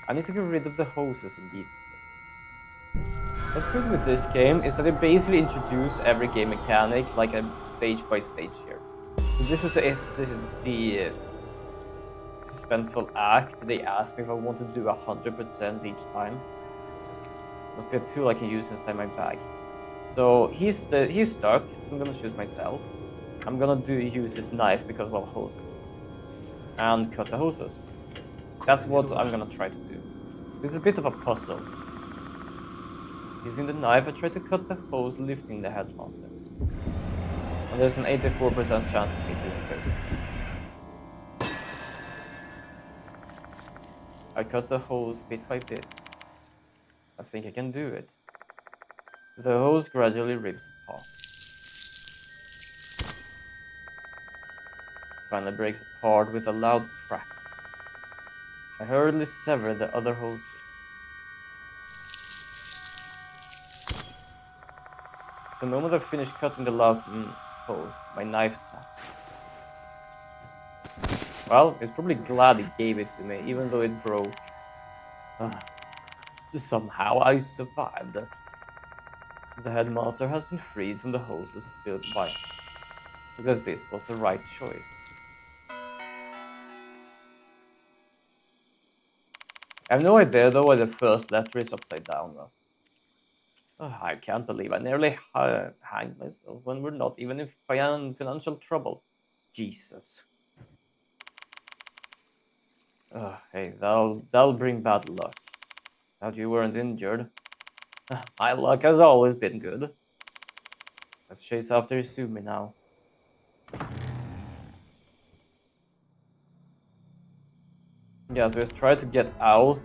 I need to get rid of the hoses immediately. What's good with this game is that they basically introduce every game mechanic like a stage by stage here. So this is the suspenseful act. They ask me if I want to do 100% each time. Must be a tool I can use inside my bag. So he's stuck, so I'm gonna choose myself. I'm gonna use his knife because of hoses. And cut the hoses. That's what I'm gonna try to do. This is a bit of a puzzle. Using the knife, I try to cut the hose lifting the headmaster. And there's an 84% chance of me doing this. I cut the hose bit by bit. I think I can do it. The hose gradually rips apart. Finally breaks apart with a loud crack. I hurriedly sever the other hoses. The moment I finish cutting the loud hose, my knife snaps. Well, he's probably glad he gave it to me, even though it broke. Somehow I survived. The headmaster has been freed from the hoses built by him. Because this was the right choice. I have no idea though why the first letter is upside down though. I can't believe I nearly hanged myself when we're not even in financial trouble. Jesus. Hey, that'll bring bad luck. Glad you weren't injured. My luck has always been good. Let's chase after Izumi now. Yeah, so let's try to get out,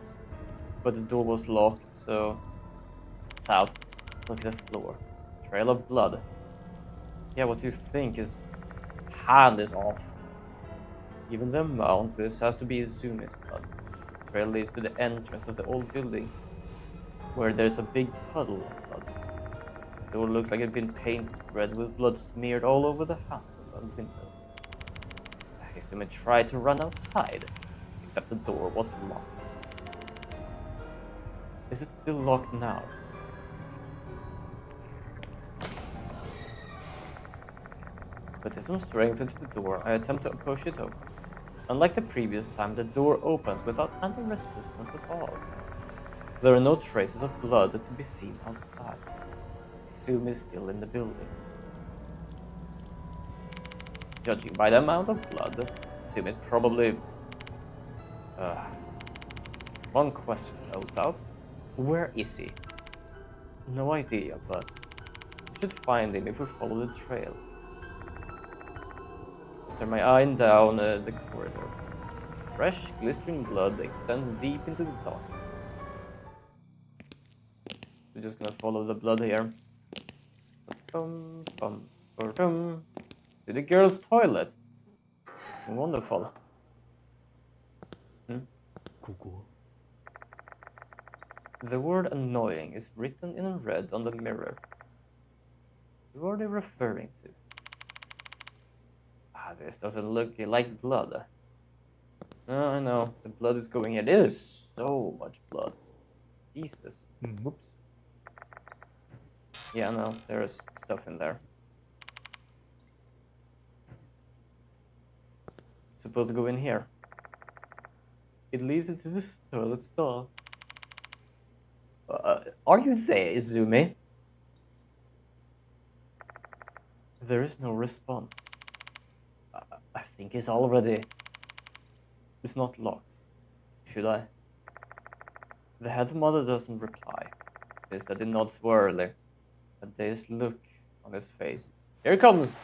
but the door was locked, so... South. Look at the floor. Trail of blood. Yeah, what do you think? His hand is off. Even the amount, this has to be Izumi's blood. The trail leads to the entrance of the old building, where there's a big puddle of blood. The door looks like it's been painted red with blood smeared all over the handle and window. Izumi tried to run outside, except the door was locked. Is it still locked now? Putting some strength into the door, I attempt to push it open. Unlike the previous time, the door opens without any resistance at all. There are no traces of blood to be seen outside. Izumi is still in the building. Judging by the amount of blood, Izumi is probably... One question rose out. Where is he? No idea, but we should find him if we follow the trail. I turn my eye down the corridor. Fresh, glistering blood extends deep into the darkness. We're just gonna follow the blood here. To the girls' toilet. Wonderful. ここ The word annoying is written in red on the mirror. Who are they referring to? This doesn't look like blood. No, I know. The blood is going here. There is so much blood. Jesus. Whoops. Yeah, no, there is stuff in there. Supposed to go in here. It leads into the toilet stall. Are you there, Izumi? There is no response. I think it's already... It's not locked. Should I? The head mother doesn't reply. Is that he nods early. A dazed look on his face. Here comes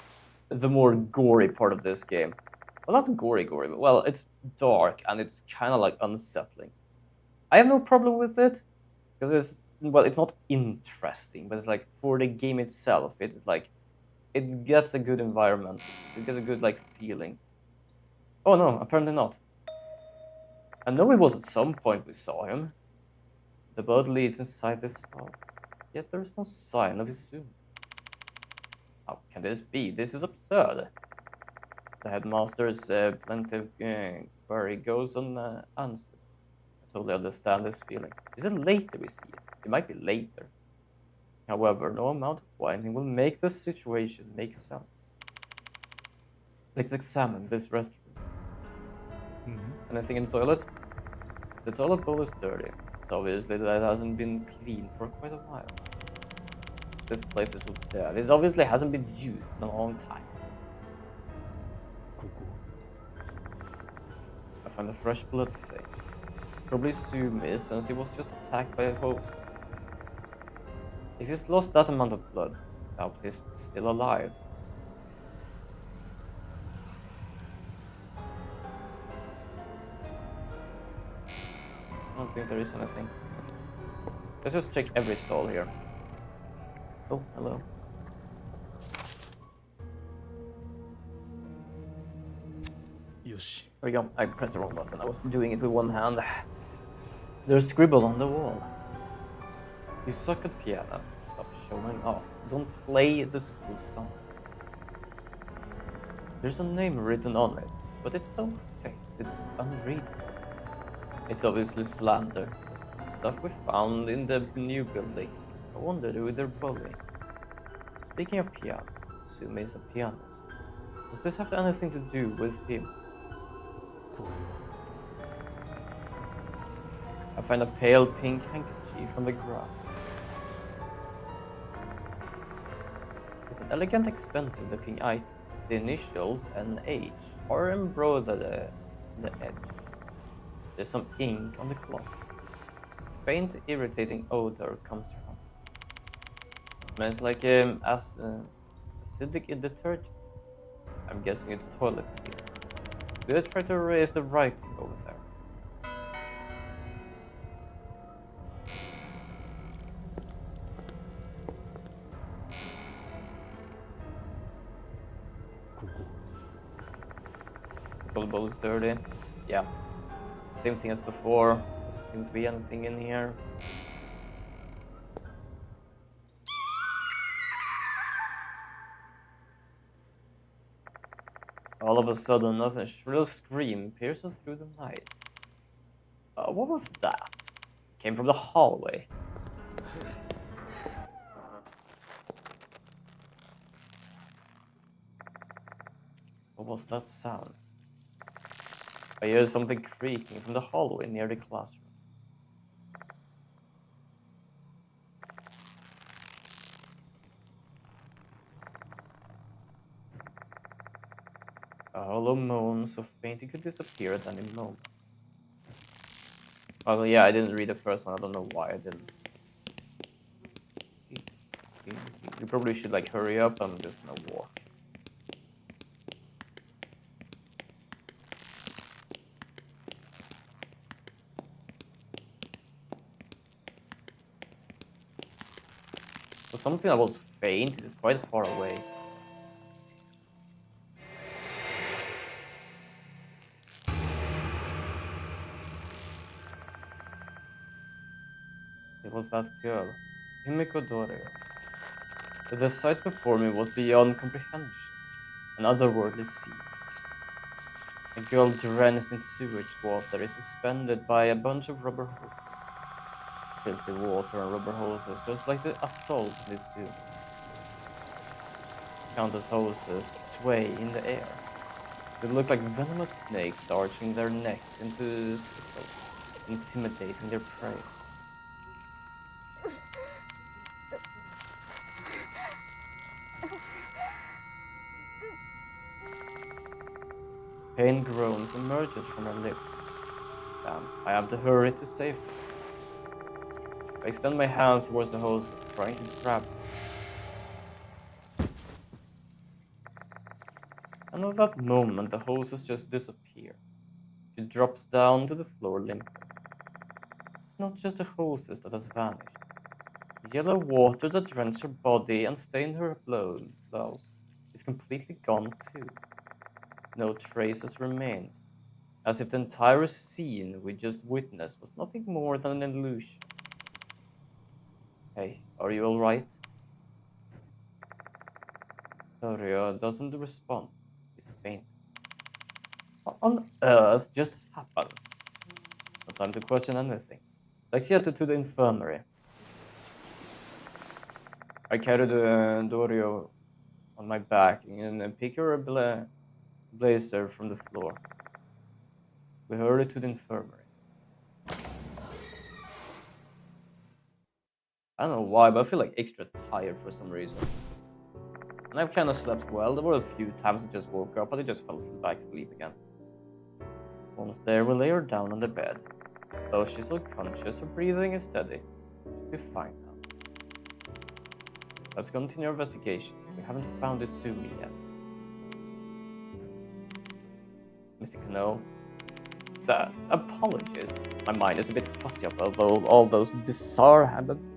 the more gory part of this game. Well, not gory, but well, it's dark and it's kind of like unsettling. I have no problem with it because it's not interesting, but it's like for the game itself, it's like it gets a good environment. It gets a good like feeling. Oh no, apparently not. I know it was at some point we saw him. The blood leads inside the stall, yet there is no sign of Izumi. How can this be? This is absurd. The headmaster's plaintive query goes unanswered. I totally understand this feeling. Is it later we see it? It might be later. However, no amount of whining will make the situation make sense. Let's examine this restroom. Anything in the toilet? The toilet bowl is dirty. It's obviously that it hasn't been cleaned for quite a while. This place is so dirty. It obviously hasn't been used in a long time. ここ I find a fresh blood stain. Probably Sumi, since he was just attacked by hosts. If he's lost that amount of blood, I doubt he's still alive. I don't think there is anything. Let's just check every stall here. Oh, hello. Yoshi. There we go. I pressed the wrong button. I was doing it with one hand. There's scribble on the wall. You suck at piano. Stop showing off. Don't play the school song. There's a name written on it, but it's so faint. It's unreadable. It's obviously slander. Stuff we found in the new building. I wonder who they're bullying. Speaking of piano, Sumi is a pianist. Does this have anything to do with him? これは I find a pale pink handkerchief on the ground. It's an elegant, expensive-looking item. The initials and age are embroidered on the edge. There's some ink on the cloth. A faint, irritating odor comes from it. Smells like acidic detergent. I'm guessing it's toilet cleaner. Did I try to erase the writing over there? ここ。 The bowl is dirty. Yeah. Same thing as before. Doesn't seem to be anything in here. All of a sudden, a shrill scream pierces through the night. What was that? Came from the hallway. What was that sound? I hear something creaking from the hallway near the classroom. A hollow moan so faint it could disappear at any moment. Oh yeah, I didn't read the first one. I don't know why I didn't. You probably should like hurry up. I'm just gonna walk. For something that was faint, it is quite far away. It was that girl, Himiko Dorio. The sight before me was beyond comprehension, an otherworldly scene. A girl drenched in sewage water is suspended by a bunch of rubber hoses. Filthy water and rubber hoses, just like the assault in this zoo. Countless hoses sway in the air. They look like venomous snakes arching their necks into sickle, intimidating their prey. Pain groans emerges from her lips. Damn, I have to hurry to save her. I extend my hand towards the hoses, trying to grab her. And at that moment, the hoses just disappear. She drops down to the floor limping. It's not just the hoses that has vanished. The yellow water that drenched her body and stained her blouse is completely gone too. No traces remains, as if the entire scene we just witnessed was nothing more than an illusion. Hey, are you alright? Dorio doesn't respond. He's faint. What on earth just happened? No time to question anything. Let's get to the infirmary. I carried Dorio on my back and pick her blazer from the floor. We hurried to the infirmary. I don't know why, but I feel like extra tired for some reason. And I've kind of slept well. There were a few times I just woke up, but I just fell back asleep again. Once there, we lay her down on the bed. Though she's still conscious, her breathing is steady. She'll be fine now. Let's continue our investigation. We haven't found this Sumi yet. Mr. Kano. Apologies. My mind is a bit fuzzy about all those bizarre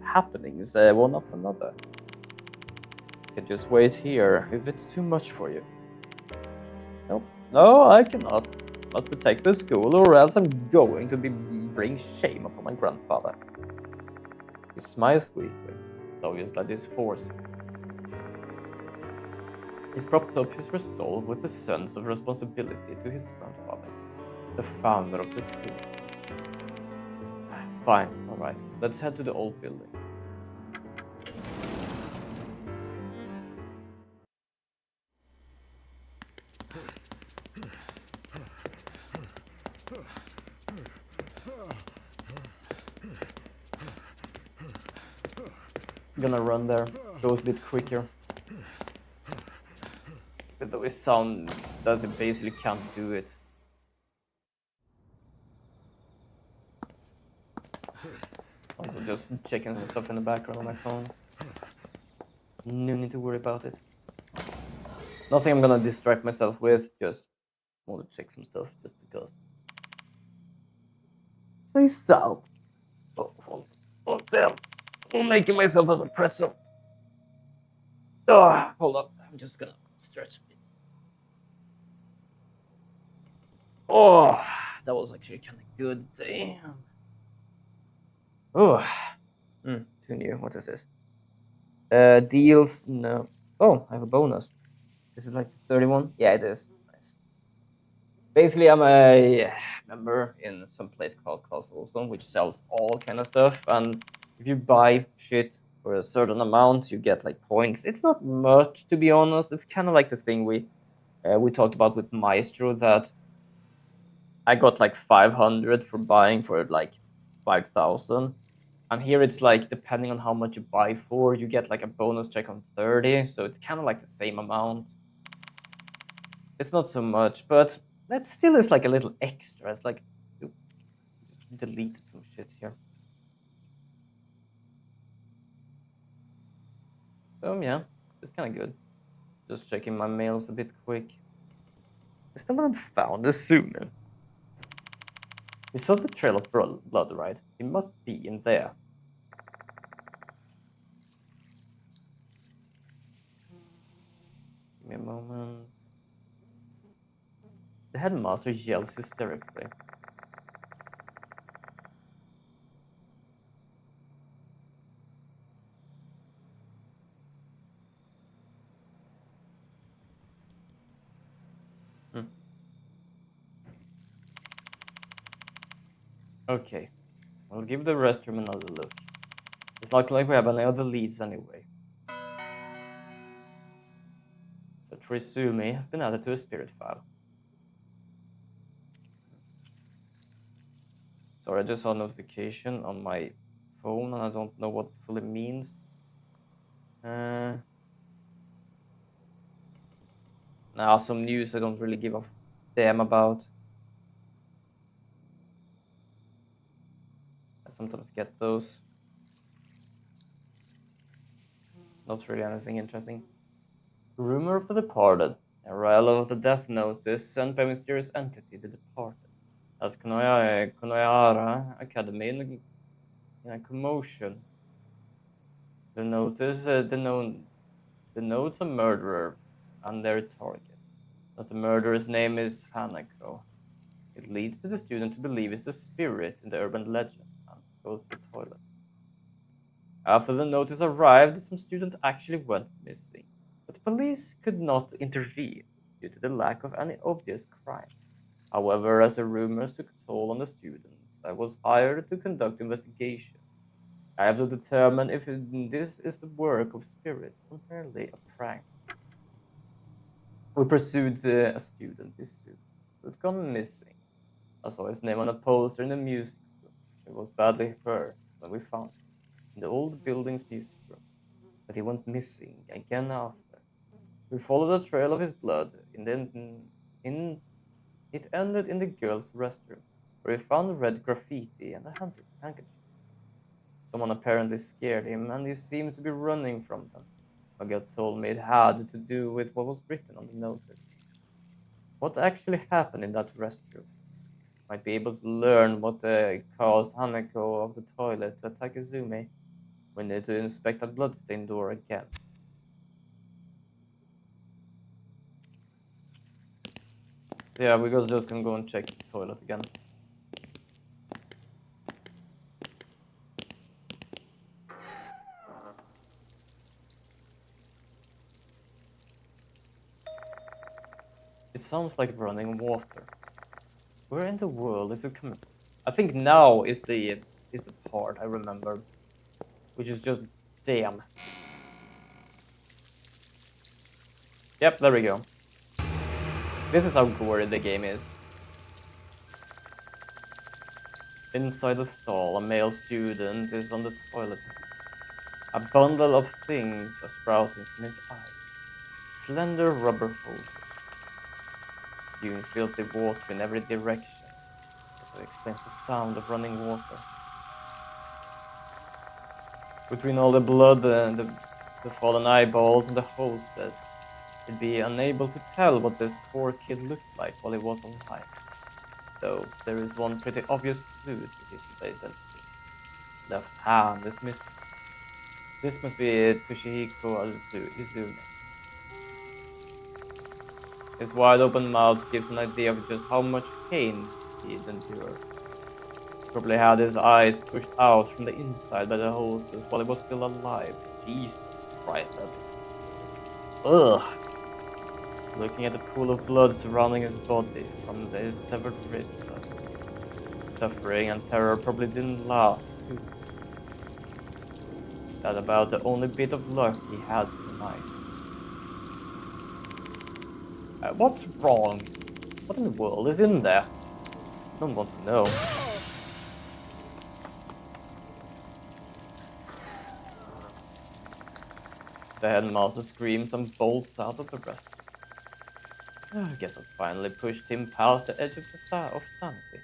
happenings, one after another. You can just wait here if it's too much for you. Nope. No, I cannot. Must protect the school, or else I'm going to bring shame upon my grandfather. He smiles weakly. It's obvious that he's forced. He's propped up his resolve with a sense of responsibility to his grandfather, the founder of the school. Fine, alright. Let's head to the old building. Gonna run there. Goes a bit quicker. Though it sounds that it basically can't do it. Also just checking some stuff in the background on my phone. No need to worry about it. Nothing I'm gonna distract myself with, just want to check some stuff just because. Say so. Oh damn. I'm making myself as a pretzel. Oh, hold up. I'm just gonna stretch a bit. Oh, that was actually kind of good. Damn. Oh, too new. What is this? Deals. No. Oh, I have a bonus. Is it like the 31? Yeah, it is. Nice. Basically, I'm a member in some place called Klaus Olson, which sells all kind of stuff. And if you buy shit for a certain amount, you get like points. It's not much, to be honest. It's kind of like the thing we talked about with Maestro, that I got like 500 for buying for like 5,000. And here it's like, depending on how much you buy for, you get like a bonus check on 30. So it's kind of like the same amount. It's not so much, but that still is like a little extra. It's like, ooh, just deleted some shit here. So yeah, it's kind of good. Just checking my mails a bit quick. I still haven't found the Suman. We saw the trail of blood, right? It must be in there. Give me a moment. The headmaster yells hysterically. Okay, I'll give the restroom another look. It's not like we have any other leads anyway. So Trisumi has been added to a spirit file. Sorry, I just saw a notification on my phone and I don't know what fully means. Now some news I don't really give a damn about. I sometimes get those. Not really anything interesting. Rumor of the departed. Arrival of the death notice sent by mysterious entity, the departed. As Konohara Academy in a commotion. The notice denotes a murderer and their target. As the murderer's name is Hanako, it leads to the student to believe it's a spirit in the urban legend and go to the toilet. After the notice arrived, some students actually went missing, but the police could not intervene due to the lack of any obvious crime. However, as the rumors took toll on the students, I was hired to conduct investigation. I have to determine if this is the work of spirits or merely a prank. We pursued a student, this student, who had gone missing. I saw his name on a poster in the music room. He was badly hurt when we found him in the old building's music room, but he went missing again after. We followed the trail of his blood. It ended in the girls' restroom, where we found red graffiti and a handkerchief. Someone apparently scared him, and he seemed to be running from them. My gut told me it had to do with what was written on the notice. What actually happened in that restroom? Might be able to learn what caused Hanako of the toilet to attack Izumi. We need to inspect that bloodstained door again. Yeah, we just gonna go and check the toilet again. It sounds like running water. Where in the world is it coming from? I think now is the part I remember, which is just damn. Yep, there we go. This is how gory the game is. Inside the stall, a male student is on the toilet seat. A bundle of things are sprouting from his eyes. Slender rubber hoses. Spewing filthy water in every direction. Also explains the sound of running water. Between all the blood and the fallen eyeballs and the hoses, he'd be unable to tell what this poor kid looked like while he was alive. Though there is one pretty obvious clue to his identity. Left hand is missing. This must be Toshihiko Izumi. His wide open mouth gives an idea of just how much pain he'd endured. Probably had his eyes pushed out from the inside by the hoses while he was still alive. Jesus Christ, that is... Ugh! Looking at the pool of blood surrounding his body from his severed wrist. Suffering and terror probably didn't last too long. That about the only bit of luck he had tonight. What's wrong? What in the world is in there? I don't want to know. The headmaster screams and bolts out of the restaurant. I guess I've finally pushed him past the edge of sanity.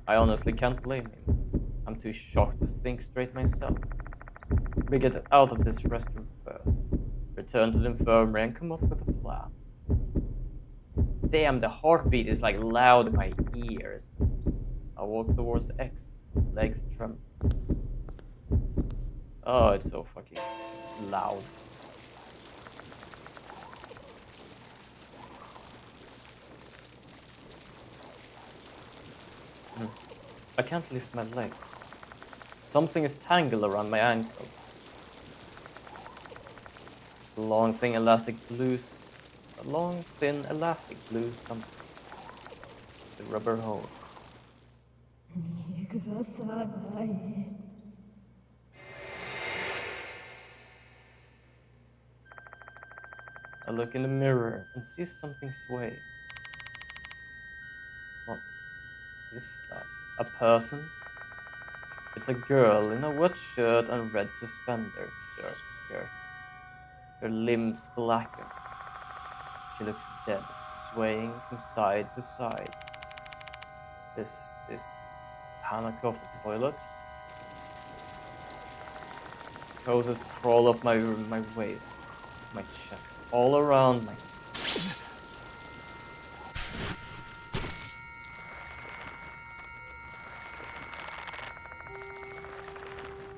I honestly can't blame him. I'm too shocked to think straight myself. We get out of this restaurant first, return to the infirmary and come up with a plan. Damn, the heartbeat is like loud in my ears. I walk towards the exit, legs trembling. Oh, it's so fucking loud. I can't lift my legs. Something is tangled around my ankle. A long, thin elastic glues something. The rubber hose. I look in the mirror and see something sway. What is that? A person? It's a girl in a wet shirt and red suspender skirt. Her limbs blacken. She looks dead, swaying from side to side. Is Hanako off the toilet? Hoses crawl up my waist, my chest, all around my...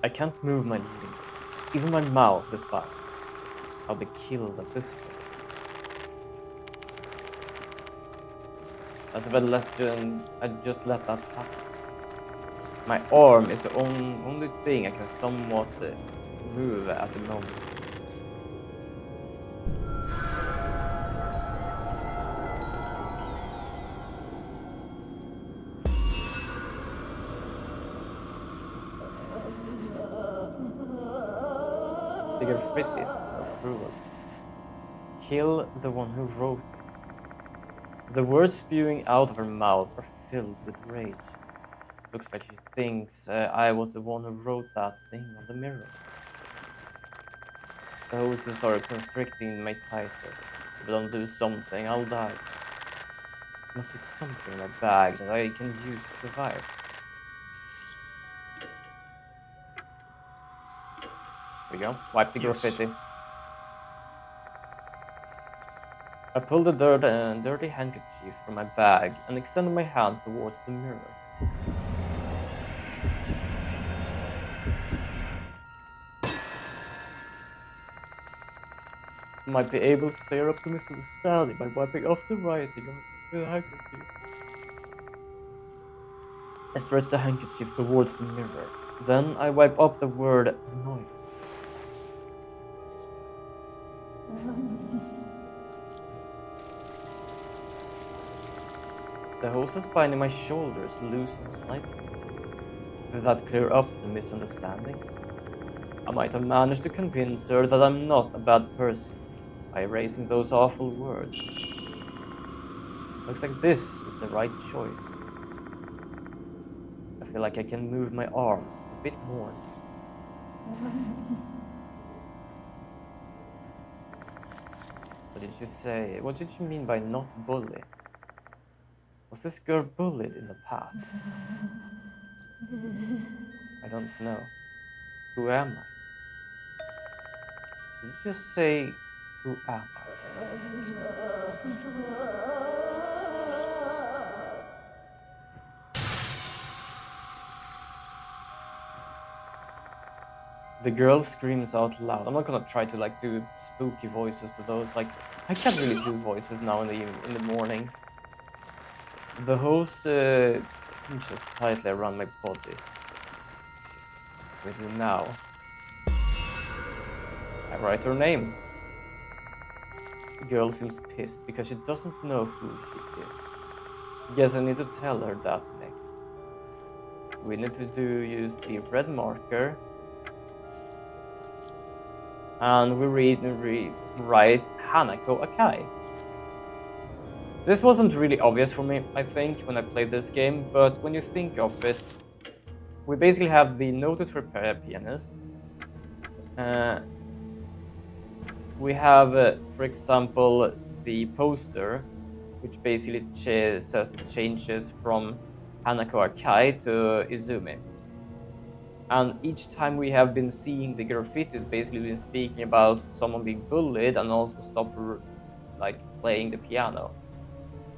I can't move my lips. Even my mouth is back. I'll be killed at this point. As if I just let that happen. My arm is the only thing I can somewhat move at the moment. The graffiti is so cruel. Kill the one who wrote it. The words spewing out of her mouth are filled with rage. Looks like she thinks I was the one who wrote that thing on the mirror. The hoses are constricting me tighter. If I don't do something, I'll die. There must be something in my bag that I can use to survive. Here we go. Wipe the graffiti. I pulled the dirty handkerchief from my bag and extended my hand towards the mirror. I might be able to clear up the misunderstanding by wiping off the writing with a handkerchief. I stretch the handkerchief towards the mirror. Then I wipe up the word annoying. The hoses binding my shoulders loosen slightly. Did that clear up the misunderstanding? I might have managed to convince her that I'm not a bad person by erasing those awful words. Looks like this is the right choice. I feel like I can move my arms a bit more. What did you say? What did you mean by not bully? Was this girl bullied in the past? I don't know. Who am I? Did you just say, who am I? The The girl screams out loud. I'm not gonna try to like do spooky voices for those. Like I can't really do voices now in the morning. The hose pinches tightly around my body. Shit. What do we do now? I write her name. The girl seems pissed because she doesn't know who she is. Guess I need to tell her that next. We need to use the red marker. And we write Hanako Akai. This wasn't really obvious for me, I think, when I played this game, but when you think of it, we basically have the notice for pianist. We have, for example, the poster, which basically says it changes from Hanako Akai to Izumi. And each time we have been seeing the graffitis, basically been speaking about someone being bullied and also stop like playing the piano.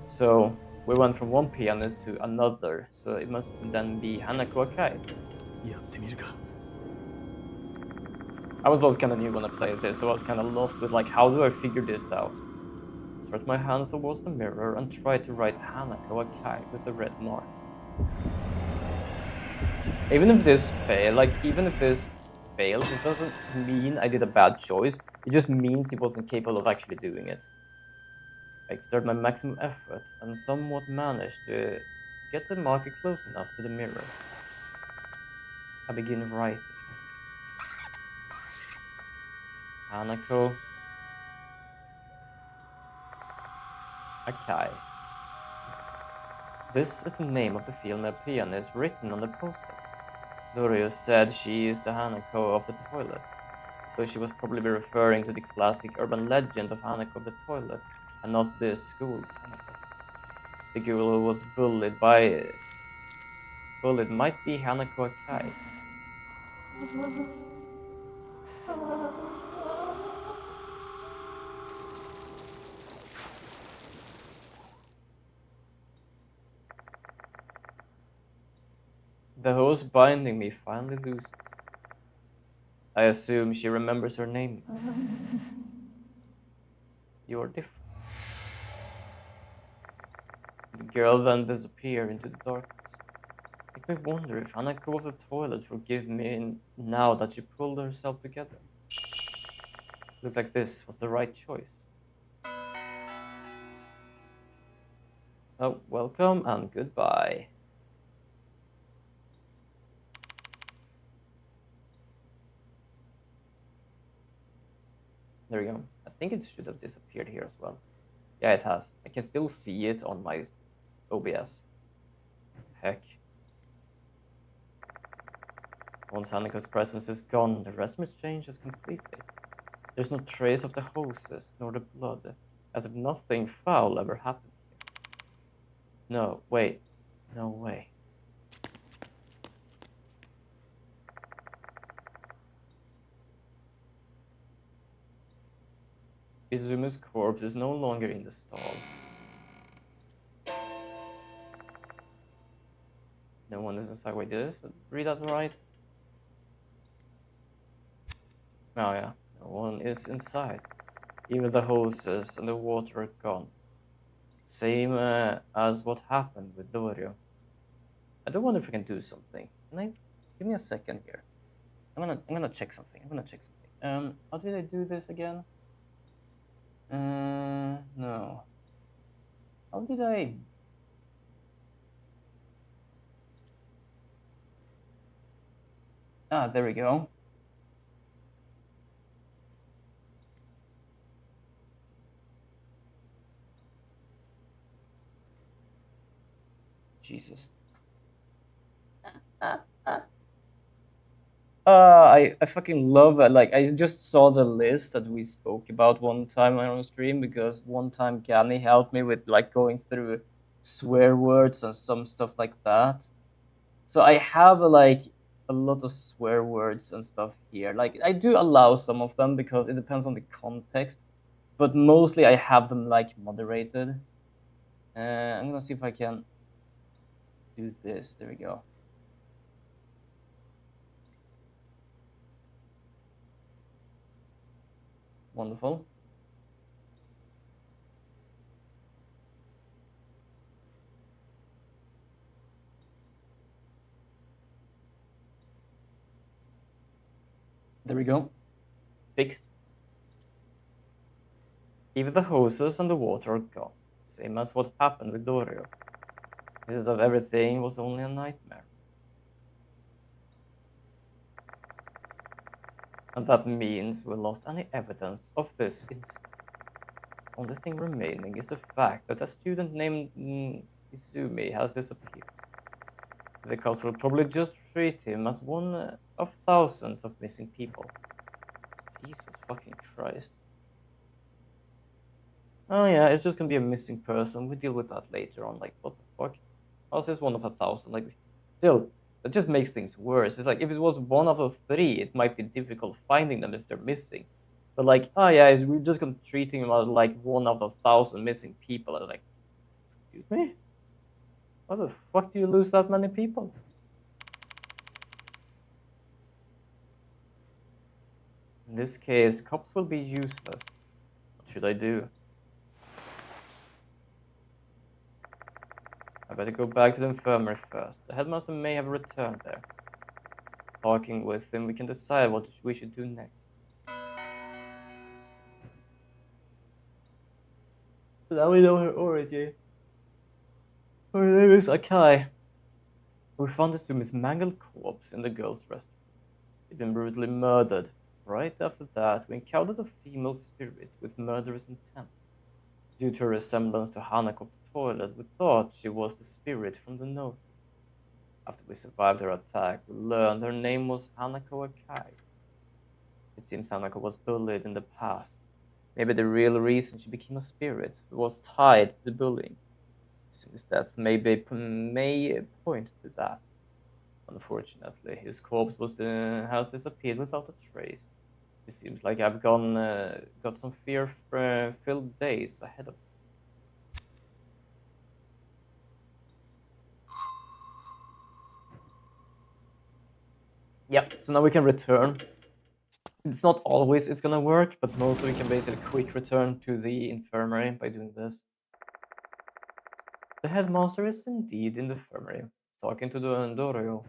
So we went from one pianist to another, so it must then be Hanako Akai. やってみるか。 I was also kind of new when I played this, so I was kind of lost with like, how do I figure this out? Stretch my hand towards the mirror and try to write Hanako Akai with a red mark. Even if this fails, it doesn't mean I did a bad choice. It just means he wasn't capable of actually doing it. I exert my maximum effort and somewhat managed to get the marker close enough to the mirror. I begin writing. Hanako Akai. This is the name of the female pianist written on the poster. Dorius said she is the Hanako of the toilet, though she was probably referring to the classic urban legend of Hanako of the toilet, and not this school's Hanako. The girl who was bullied might be Hanako Akai. The hose binding me finally loosens. I assume she remembers her name. You're different. The girl then disappeared into the darkness. Make me wonder if Hanako of the toilet forgive me now that she pulled herself together. Looks like this was the right choice. Oh, welcome and goodbye. There we go. I think it should have disappeared here as well. Yeah, it has. I can still see it on my OBS. Heck. Once Hanako's presence is gone, the rest must changes completely. There's no trace of the hoses, nor the blood, as if nothing foul ever happened here. No, wait. No way. Izumi's corpse is no longer in the stall. No one is inside. Wait, did I read that right? Oh yeah, no one is inside. Even the hoses and the water are gone. Same as what happened with Dorio. I do wonder if I can do something. Can I? Give me a second here. I'm gonna check something. How did I do this again? No. How did I? Ah, there we go. Jesus. I fucking love it. Like, I just saw the list that we spoke about one time on stream because one time Gani helped me with like going through swear words and some stuff like that. So I have like a lot of swear words and stuff here. Like, I do allow some of them because it depends on the context, but mostly I have them like moderated. I'm gonna see if I can do this. There we go. Wonderful. There we go. Fixed. Even the hoses and the water are gone. Same as what happened with Dorio. Instead of everything was only a nightmare. And that means we lost any evidence of this incident. Only thing remaining is the fact that a student named Izumi has disappeared. The cops will probably just treat him as one of thousands of missing people. Jesus fucking Christ. Oh yeah, it's just gonna be a missing person. We deal with that later on. Like, what the fuck? Also, it's one of 1,000. Like, still, that just makes things worse. It's like, if it was one out of 3, it might be difficult finding them if they're missing. But like, oh yeah, we're just gonna treating him as like one out of 1,000 missing people. And like, excuse me? How the fuck do you lose that many people? In this case, cops will be useless. What should I do? I better go back to the infirmary first. The headmaster may have returned there. Talking with him, we can decide what we should do next. So now we know her origin. Her name is Akai. We found Asumi's mangled corpse in the girls' restroom. She'd been brutally murdered. Right after that, we encountered a female spirit with murderous intent. Due to her resemblance to Hanako of the toilet, we thought she was the spirit from the notice. After we survived her attack, we learned her name was Hanako Akai. It seems Hanako was bullied in the past. Maybe the real reason she became a spirit was tied to the bullying. His death may point to that. Unfortunately, his corpse has disappeared without a trace. It seems like I've got some fear-filled days ahead of me. Yep, so now we can return. It's not always it's gonna work, but mostly we can basically quick return to the infirmary by doing this. The headmaster is indeed in the infirmary, talking to the Dorio.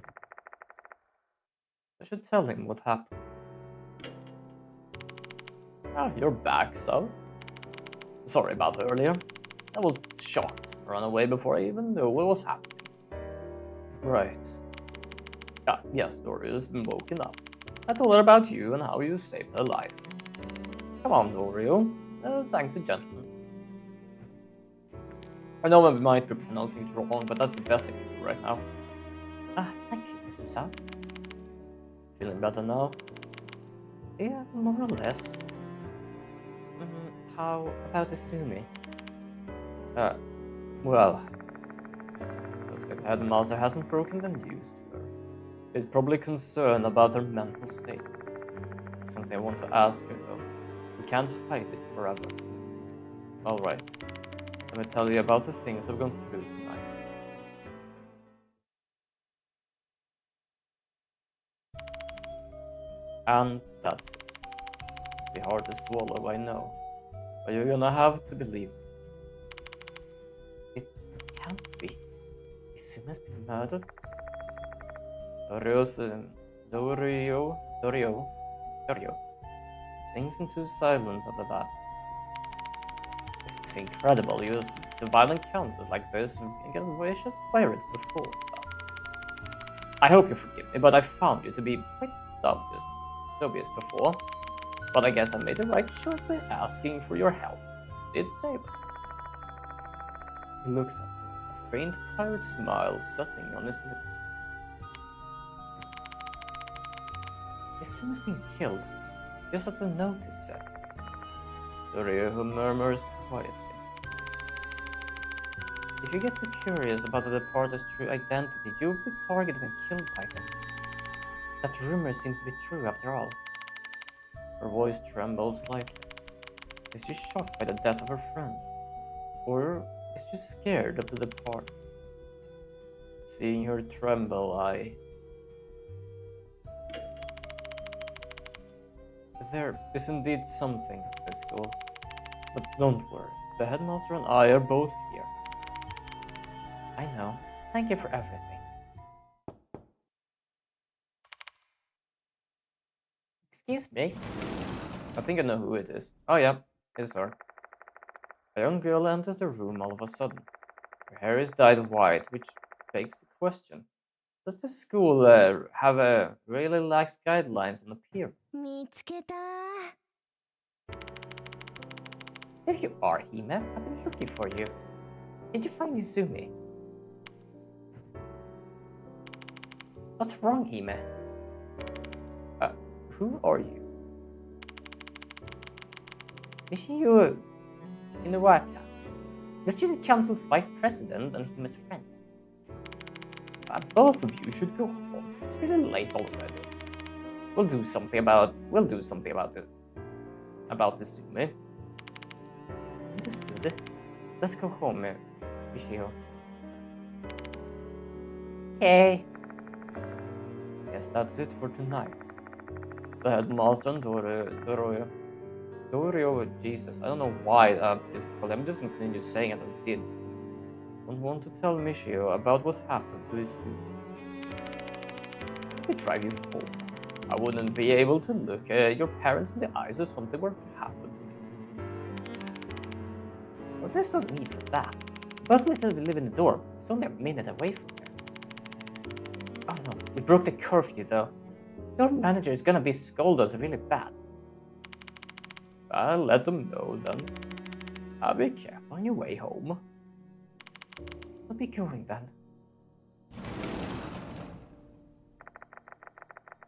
I should tell him what happened. Ah, you're back, South. Sorry about earlier. I was shocked. Ran away before I even knew what was happening. Right. Yes, Dorio's been woken up. I told her about you and how you saved her life. Come on, Dorio. Thank the gentleman. I know I might be pronouncing it wrong, but that's the best I can do right now. Thank you, Mrs. South. Feeling better now? Yeah, more or less. How about Asumi? Well, looks like the headmaster hasn't broken the news to her. He's probably concerned about her mental state. Something I want to ask her though. We can't hide it forever. Alright, let me tell you about the things I've gone through tonight. And that's it. It'll be hard to swallow, I know. But you're gonna have to believe me. It can't be. Isumi's been murdered? Dorio sinks into silence after that. It's incredible. You survive encounters like this and get vicious spirits before, so. I hope you forgive me, but I found you to be quite dubious before. But I guess I made the right choice by asking for your help. Did save us. He looks at me, a faint, tired smile setting on his lips. Isumi's been killed, just as the notice said. Dorio murmurs quietly. If you get too curious about the departed's true identity, you'll be targeted and killed by them. That rumor seems to be true after all. Her voice trembles slightly. Is she shocked by the death of her friend? Or is she scared of the departed? Seeing her tremble, There is indeed something at this school. But don't worry, the headmaster and I are both here. I know. Thank you for everything. Excuse me? I think I know who it is. Oh yeah, it's her. A young girl enters the room all of a sudden. Her hair is dyed white, which begs the question. Does the school have a really lax guidelines on appearance? 見つけた。 There you are, Hime. I've been looking for you. Did you find Izumi? What's wrong, Hime? Who are you? Nishiyu Inawaka, the student council's vice president and Hime's friend. Both of you should go home. It's really late already. We'll do something about it. About Izumi. Understood. Let's go home, Michio. Okay. Guess that's it for tonight. The headmaster and Dorio, Jesus, I don't know why difficult. I'm just gonna continue saying it as I did. Don't want to tell Michio about what happened to Izumi. Let me drive you home. I wouldn't be able to look your parents in the eyes if something were to happen to me. Well, there's no need for that. Both literally live in the dorm. It's only a minute away from here. Oh no, we broke the curfew though. Your manager is gonna be scolded us really bad. I'll let them know then. I'll be careful on your way home. I'll be going then.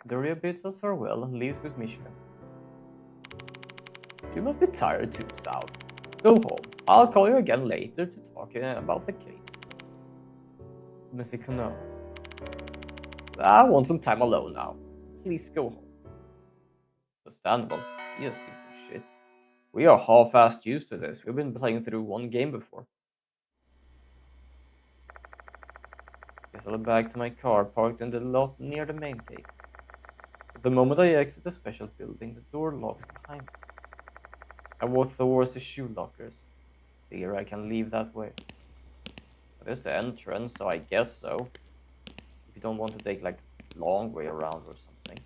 Doria bids us farewell and leaves with Michio. You must be tired too, South. Go home. I'll call you again later to talk about the case. Missy Kuno. I want some time alone now. Please go home. Understandable. He has seen some shit. We are half-assed used to this. We've been playing through one game before. Guess I'll head back to my car parked in the lot near the main gate. The moment I exit the special building, the door locks behind me. I walk towards the shoe lockers. Figure I can leave that way. There's the entrance, so I guess so. If you don't want to take like the long way around or something.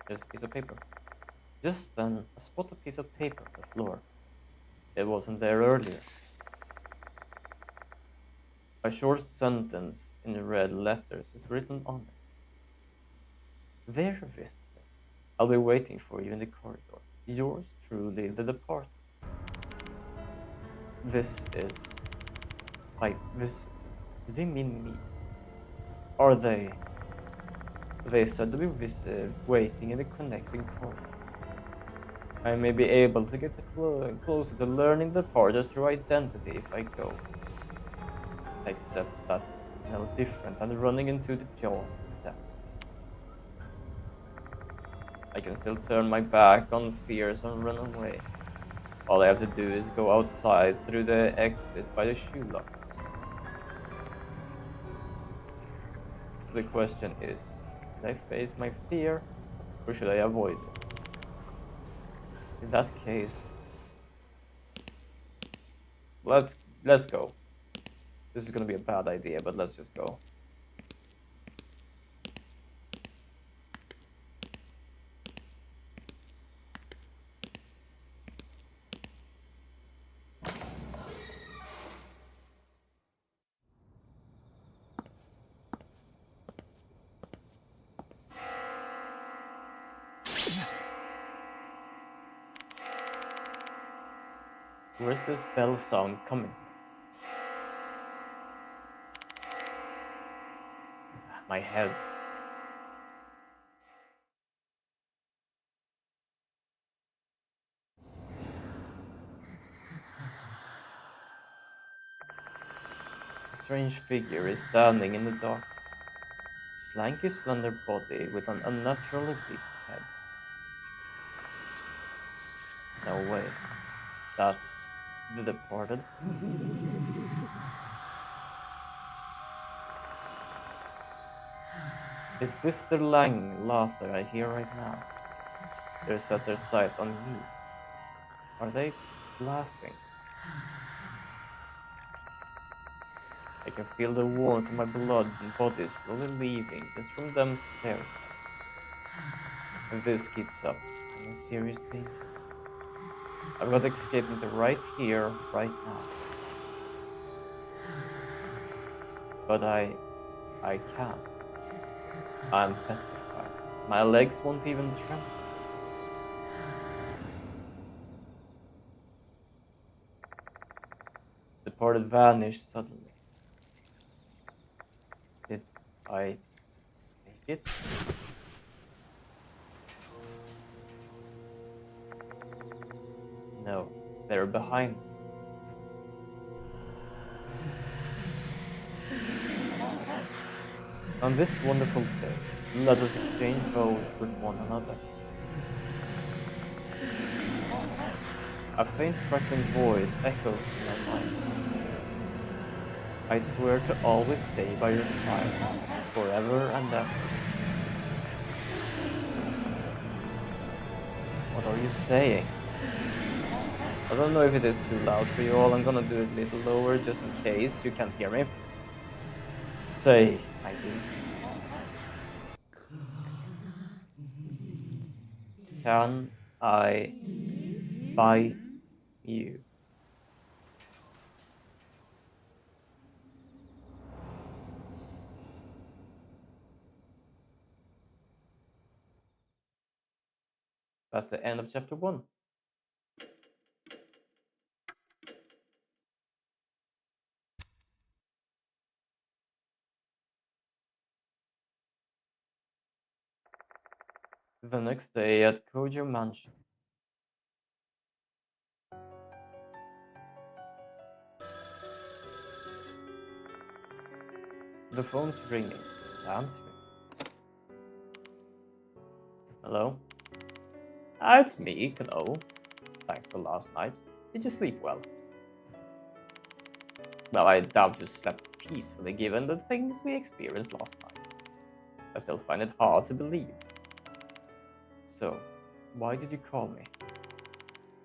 There's a piece of paper. Just then, I spot a piece of paper on the floor. It wasn't there earlier. A short sentence in red letters is written on it. Dear visitor, I'll be waiting for you in the corridor. Yours truly, the departed. This is my visitor. Do they mean me? Are they? They said to be waiting in the connecting corridor. I may be able to get closer to learning the departed's true identity if I go. Except that's no different than running into the jaws of death. I can still turn my back on fears and run away. All I have to do is go outside through the exit by the shoe lockers. So the question is, should I face my fear or should I avoid it? In that case, let's go. This is gonna be a bad idea, but let's just go. Where's this bell sound coming from? My head. A strange figure is standing in the darkness. Slanky, slender body with an unnaturally big head. No way. That's the departed. Is this the laughter I hear right now? They set their sight on me. Are they laughing? I can feel the warmth of my blood and body slowly leaving just from them staring. If this keeps up, I'm in serious danger. I've got to escape into right here, right now. But I can't. I'm petrified. My legs won't even tremble. The departed vanished suddenly. Did I make it? No, they're behind me. On this wonderful day, let us exchange vows with one another. A faint crackling voice echoes in my mind. I swear to always stay by your side, forever and ever. What are you saying? I don't know if it is too loud for you all. I'm gonna do it a little lower just in case you can't hear me. Say, my dear. Can I bite you? That's the end of chapter 1. The next day at Kojo Mansion. The phone's ringing. Answer it. Hello? Ah, it's me, Kano. Thanks for last night. Did you sleep well? Well, I doubt you slept peacefully given the things we experienced last night. I still find it hard to believe. So, why did you call me?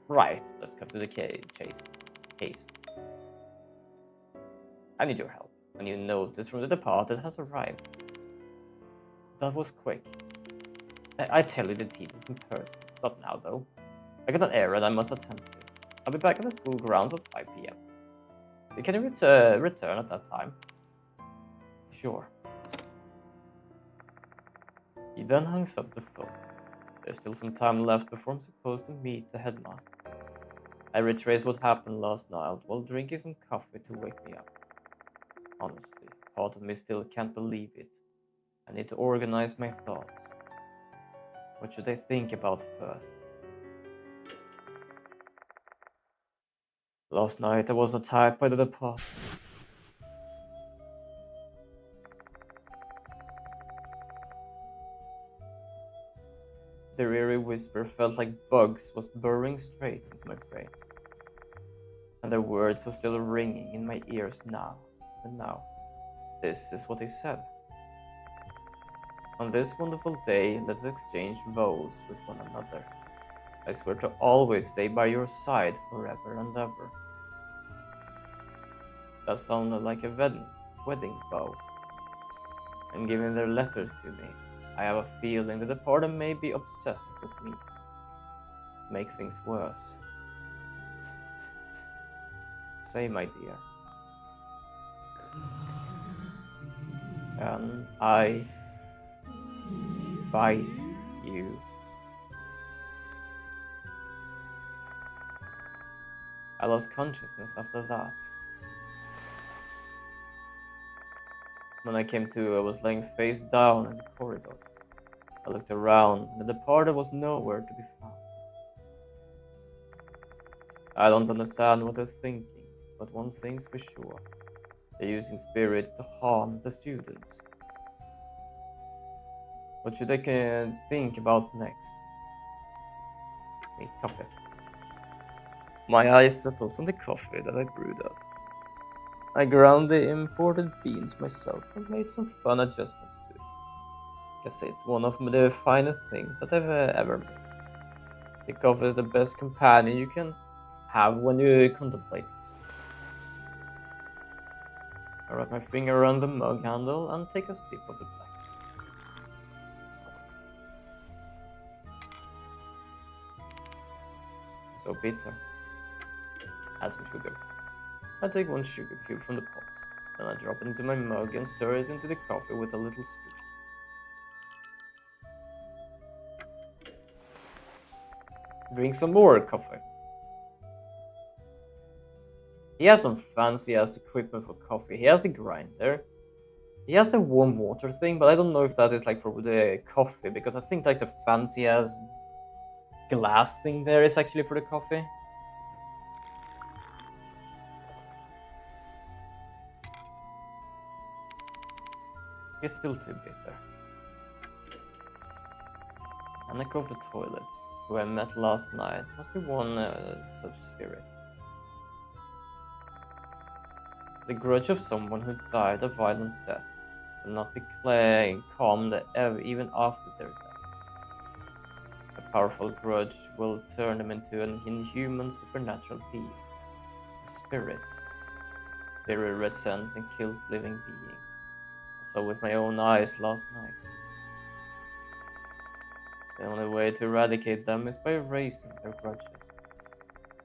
Right, let's cut to the chase. I need your help. A new notice from the departed has arrived. That was quick. I tell you the details in person. Not now, though. I got an errand I must attend to. I'll be back at the school grounds at 5 p.m. Can you return at that time? Sure. He then hangs up the phone. There's still some time left before I'm supposed to meet the headmaster. I retrace what happened last night while drinking some coffee to wake me up. Honestly, part of me still can't believe it. I need to organize my thoughts. What should I think about first? Last night I was attacked by the departed. Their eerie whisper felt like bugs was burrowing straight into my brain. And their words are still ringing in my ears now. And now, this is what they said. On this wonderful day, let's exchange vows with one another. I swear to always stay by your side forever and ever. That sounded like a wedding vow. And giving their letter to me, I have a feeling the departed may be obsessed with me. Make things worse. Say, my dear. Can I bite you? I lost consciousness after that. When I came to, I was laying face down in the corridor. I looked around, and the departed was nowhere to be found. I don't understand what they're thinking, but one thing's for sure. They're using spirits to harm the students. What should I think about next? Make coffee. My eye settles on the coffee that I brewed up. I ground the imported beans myself and made some fun adjustments to it. I can say it's one of the finest things that I've ever made. The coffee is the best companion you can have when you contemplate it. I wrap my finger around the mug handle and take a sip of the black. So bitter. Add some sugar. I take one sugar cube from the pot. Then I drop it into my mug and stir it into the coffee with a little spoon. Drink some more coffee. He has some fancy ass equipment for coffee. He has a grinder. He has the warm water thing, but I don't know if that is like for the coffee, because I think like the fancy ass glass thing there is actually for the coffee. It's still too bitter. And I go to the toilet, who I met last night. Must be one such spirit. The grudge of someone who died a violent death will not be calmed even after their death. A powerful grudge will turn them into an inhuman supernatural being. A spirit. Spirit resents and kills living beings. I saw with my own eyes last night. The only way to eradicate them is by erasing their grudges.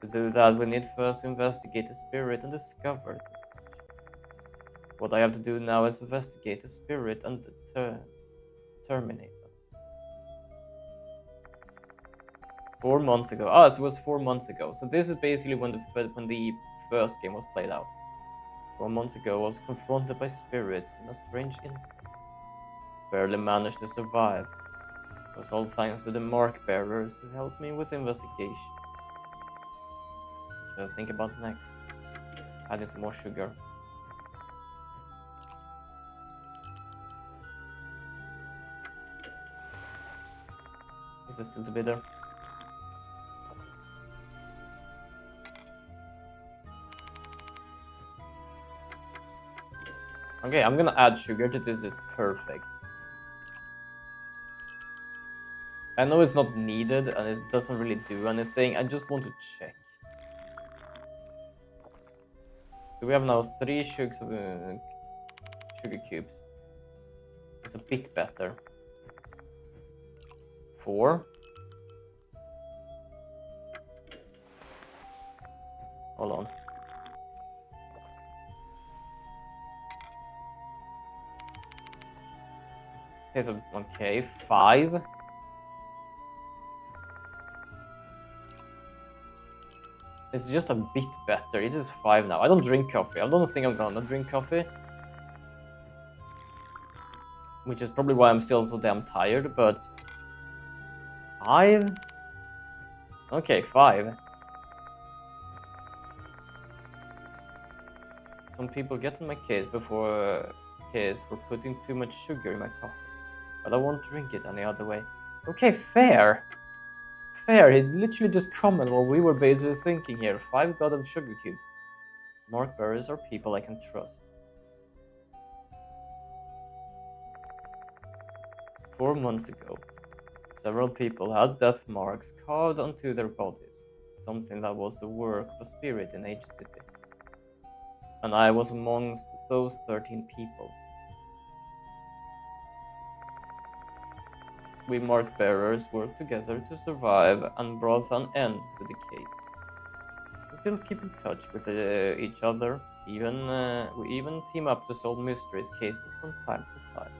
To do that, we need first to investigate the spirit and discover the grudge. What I have to do now is investigate the spirit and terminate them. 4 months ago. Ah, so it was 4 months ago. So this is basically when the first game was played out. 4 months ago, I was confronted by spirits in a strange incident. Barely managed to survive. It was all thanks to the mark bearers who helped me with the investigation. What should I think about next? Adding some more sugar. Is it still too bitter? Okay, I'm gonna add sugar to this. Is perfect. I know it's not needed and it doesn't really do anything. I just want to check. So we have now 3 sugar cubes. It's a bit better. 4. Hold on. Okay, 5. It's just a bit better. It is 5 now. I don't drink coffee. I don't think I'm gonna drink coffee. Which is probably why I'm still so damn tired, but 5? Okay, 5. Some people get in my case for putting too much sugar in my coffee. But I won't drink it any other way. Okay, fair. Fair, he literally just commented what we were basically thinking here. 5 goddamn sugar cubes. Mark bearers are people I can trust. 4 months ago, several people had death marks carved onto their bodies, something that was the work of a spirit in H City. And I was amongst those 13 people. We mark bearers worked together to survive and brought an end to the case. We still keep in touch with each other, we even team up to solve mysteries cases from time to time.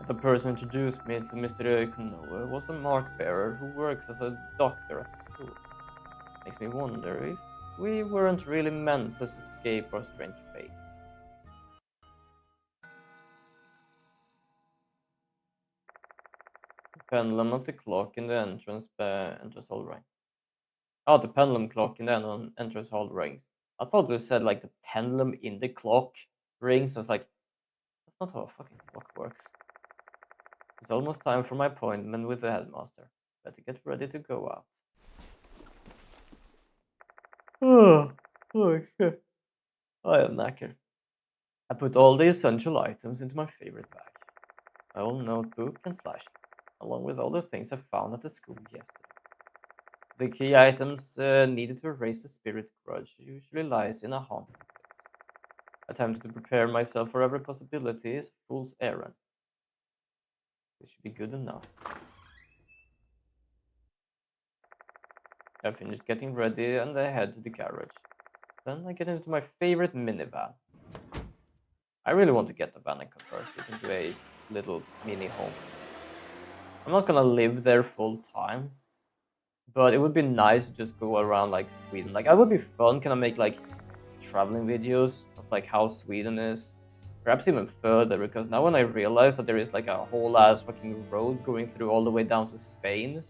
The person who introduced me to Mr. Konoe was a mark bearer who works as a doctor at the school. Makes me wonder if we weren't really meant to escape our strange fates. The pendulum of the clock in the entrance hall rang. Oh, the pendulum clock in the entrance hall rings. I thought they said like the pendulum in the clock rings. I was like, that's not how a fucking clock works. It's almost time for my appointment with the headmaster. Better get ready to go out. Oh, shit. I am knackered. I put all the essential items into my favorite bag. My old notebook and flashlight, along with all the things I found at the school yesterday. The key items needed to erase the spirit grudge usually lies in a haunted place. Attempting to prepare myself for every possibility is a fool's errand. This should be good enough. I finished getting ready and I head to the garage. Then I get into my favorite minivan. I really want to get the van and convert it into a little mini home. I'm not gonna live there full time, but it would be nice to just go around like Sweden. Like, it would be fun. Can I make like traveling videos of like how Sweden is? Perhaps even further, because now when I realize that there is like a whole ass fucking road going through all the way down to Spain,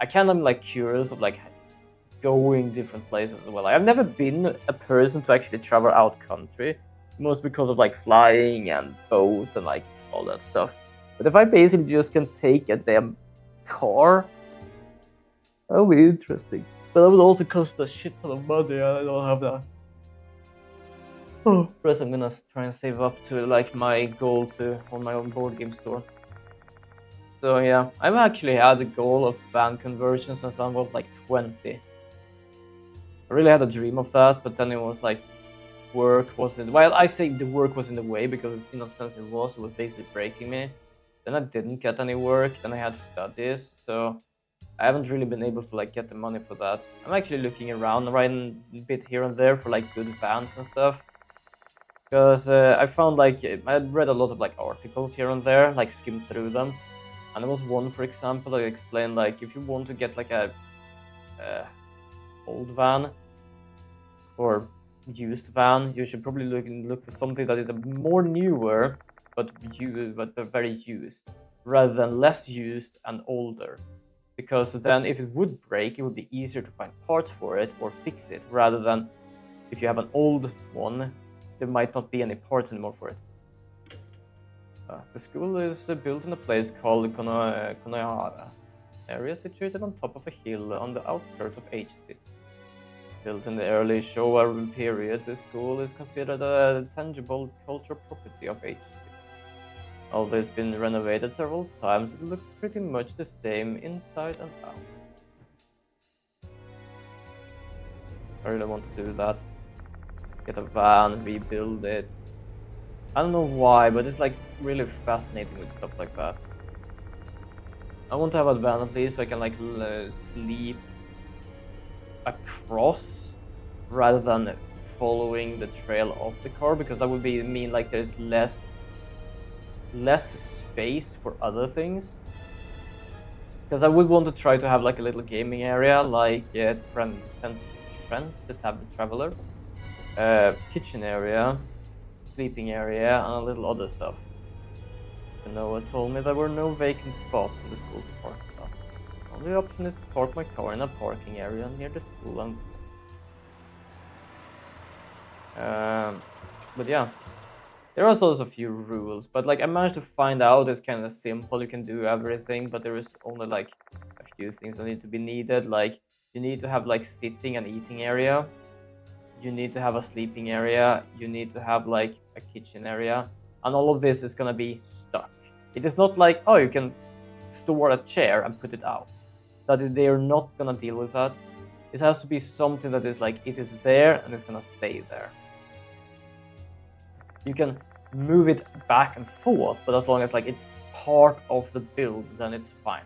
I kind of like curious of like going different places as well. Like, I've never been a person to actually travel out country, most because of like flying and boat and like all that stuff. But if I basically just can take a damn car, that would be interesting. But that would also cost a shit ton of money, and I don't have that. Oh, first I'm gonna try and save up to like my goal to own my own board game store. So yeah, I've actually had a goal of van conversion since I was like 20. I really had a dream of that, but then it was like work wasn't. Well, I say the work was in the way because in a sense it was basically breaking me. Then I didn't get any work. Then I had studies, so I haven't really been able to like get the money for that. I'm actually looking around, writing a bit here and there for like good vans and stuff. Because I found like I read a lot of like articles here and there, like skimmed through them, and there was one, for example, that explained like if you want to get like a old van or used van, you should probably look for something that is a more newer but very used, rather than less used and older. Because then if it would break, it would be easier to find parts for it or fix it, rather than if you have an old one, there might not be any parts anymore for it. The school is built in a place called Konohara, area situated on top of a hill on the outskirts of H City. Built in the early Showa period, the school is considered a tangible cultural property of H City. Although it's been renovated several times, it looks pretty much the same inside and out. I really want to do that. Get a van, rebuild it. I don't know why, but it's like really fascinating with stuff like that. I want to have a van at least so I can like sleep across rather than following the trail of the car, because that would mean like there's less space for other things. Because I would want to try to have like a little gaming area, like Trent the Traveler, kitchen area, sleeping area, and a little other stuff. So Noah told me there were no vacant spots in the school's parking lot. Only option is to park my car in a parking area near the school, and but yeah, there are also a few rules, but like I managed to find out it's kind of simple. You can do everything, but there is only like a few things that need to be needed. Like you need to have like sitting and eating area. You need to have a sleeping area. You need to have like a kitchen area, and all of this is gonna be stuck. It is not like, oh, you can store a chair and put it out. They are not gonna deal with that. It has to be something that is like, it is there and it's gonna stay there. You can move it back and forth, but as long as like it's part of the build, then it's fine.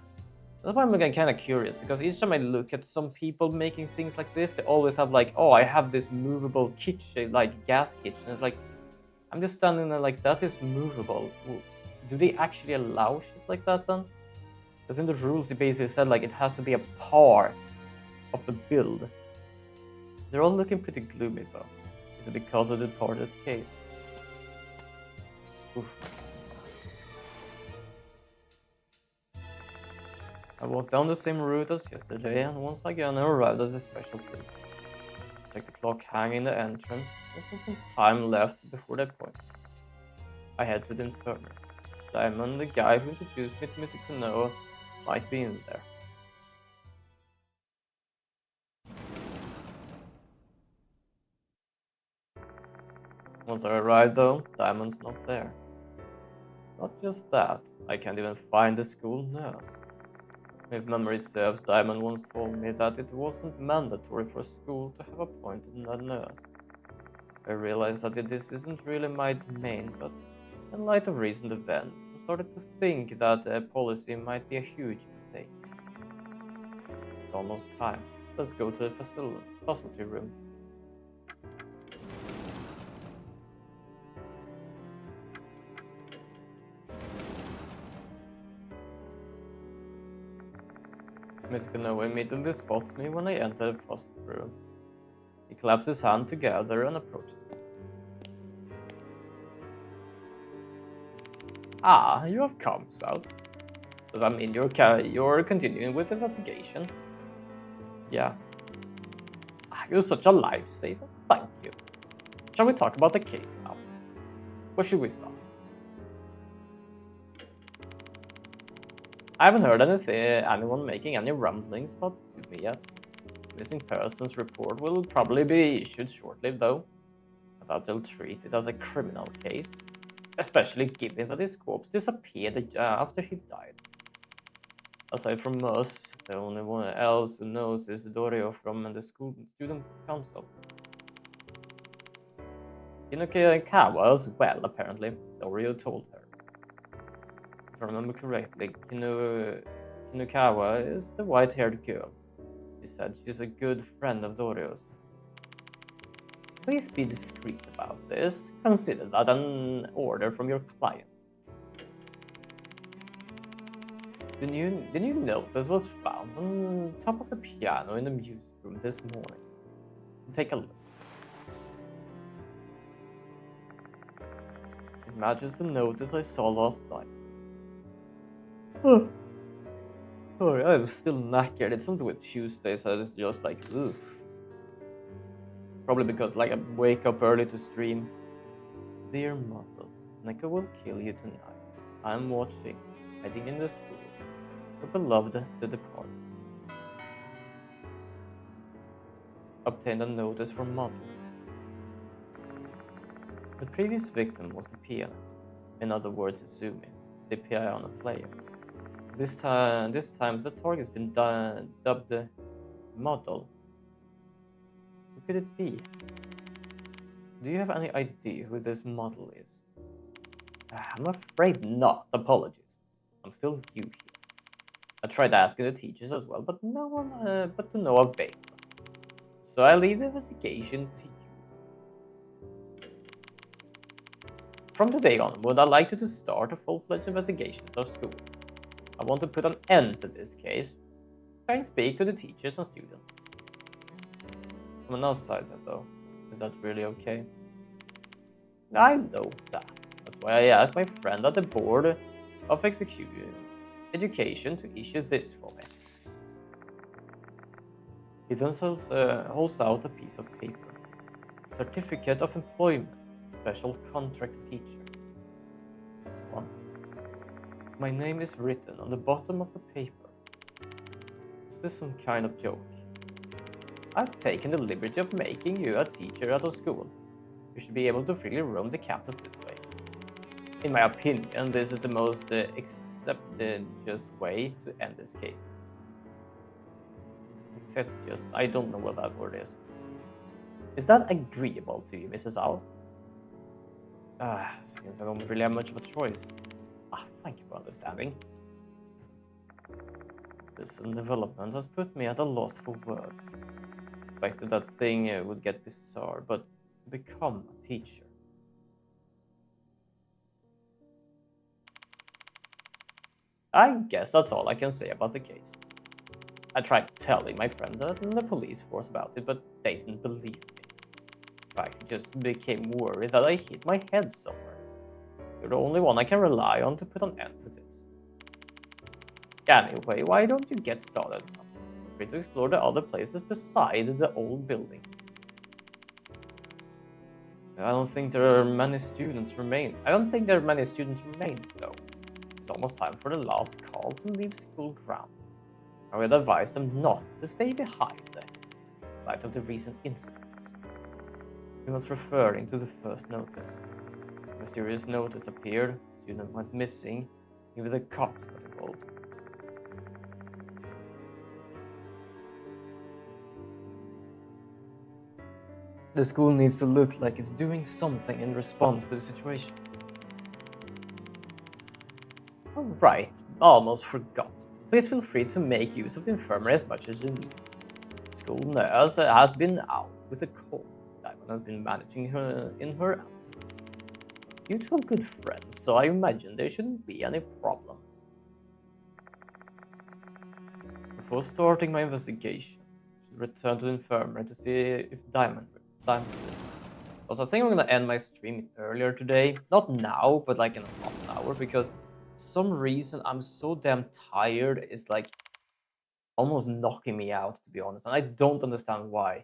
That's why I'm getting kind of curious, because each time I look at some people making things like this, they always have like, oh, I have this movable kitchen, like gas kitchen. It's like, I'm just standing there like, that is movable. Do they actually allow shit like that then? Because in the rules, it basically said like it has to be a part of the build. They're all looking pretty gloomy though. Is it because of the departed case? Oof. I walked down the same route as yesterday, and once again I arrived as a special treat. Checked the clock hanging in the entrance. There's some time left before the appointment. I head to the infirmary. Diamond, the guy who introduced me to Mr. Konoha, might be in there. Once I arrive though, Diamond's not there. Not just that, I can't even find the school nurse. If memory serves, Diamond once told me that it wasn't mandatory for a school to have appointed a nurse. I realized that this isn't really my domain, but in light of recent events, I started to think that a policy might be a huge mistake. It's almost time. Let's go to the facility room. Mr. Kanoa immediately spots me when I enter the first room. He claps his hands together and approaches me. Ah, you have come, South. Does that mean you're continuing with the investigation? Yeah. You're such a lifesaver. Thank you. Shall we talk about the case now? Where should we start? I haven't heard anyone making any rumblings about Sumi yet. Missing persons report will probably be issued shortly, though. I thought they'll treat it as a criminal case, especially given that his corpse disappeared after he died. Aside from us, the only one else who knows is Dorio from the student council. Kawa as well, apparently, Dorio told her. If I remember correctly, Kinukawa is the white-haired girl. She said she's a good friend of Dorio's. Please be discreet about this. Consider that an order from your client. The new notice was found on top of the piano in the music room this morning. Take a look. It matches the notice I saw last night. Oh. Sorry, I'm still knackered. It's something with Tuesday, so it's just like, oof. Probably because like I wake up early to stream. Dear mother, Neko will kill you tonight. I'm watching, hiding in the school. Your beloved, the departed. Obtained a notice from mother. The previous victim was the pianist. In other words, Izumi, the piano player. This time the target's been dubbed the model. Who could it be? Do you have any idea who this model is? I'm afraid not. Apologies. I'm still new here. I tried asking the teachers as well, but no one, but to no avail. So I leave the investigation to you. From today onward, I'd like you to start a full-fledged investigation of our school. I want to put an end to this case. Try and speak to the teachers and students. I'm an outsider, though. Is that really okay? I know that. That's why I asked my friend at the board of education to issue this for me. He then holds out a piece of paper. Certificate of Employment, Special Contract Teacher. 1. My name is written on the bottom of the paper. Is this some kind of joke? I've taken the liberty of making you a teacher at our school. You should be able to freely roam the campus this way. In my opinion, this is the most accepted just way to end this case. Except just, I don't know what that word is. Is that agreeable to you, Mrs. Alf? Seems I don't really have much of a choice. Thank you for understanding. This development has put me at a loss for words. Expected that thing would get bizarre, but to become a teacher. I guess that's all I can say about the case. I tried telling my friend and the police force about it, but they didn't believe me. In fact, he just became worried that I hit my head somewhere. You're the only one I can rely on to put an end to this. Anyway, why don't you get started now? Feel free to explore the other places beside the old building. I don't think there are many students remain. Though. It's almost time for the last call to leave school grounds. I would advise them not to stay behind in light of the recent incidents. He was referring to the first notice. A mysterious notice appeared, a student went missing, even the cops got involved. The school needs to look like it's doing something in response to the situation. Oh, right, almost forgot. Please feel free to make use of the infirmary as much as you need. The school nurse has been out with a cold. Diamond has been managing her in her absence. You two are good friends, so I imagine there shouldn't be any problems. Before starting my investigation, I should return to the infirmary to see if Diamond. Also, I think I'm gonna end my stream earlier today. Not now, but like in a half an hour, because for some reason I'm so damn tired. It's like almost knocking me out, to be honest, and I don't understand why.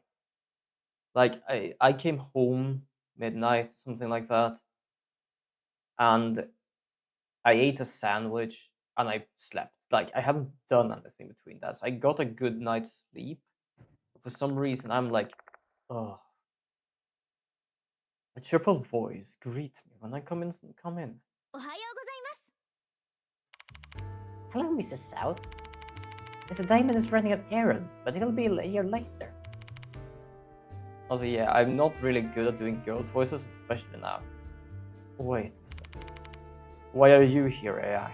Like I came home midnight, something like that, and I ate a sandwich and I slept. Like I haven't done anything between that. So I got a good night's sleep. For some reason, I'm like, oh. A cheerful voice greets me when I come in. Hello, Mrs. South. Mr. Diamond is running an errand, but he'll be here later. Also, yeah, I'm not really good at doing girls' voices, especially now. Wait a second. Why are you here, AI?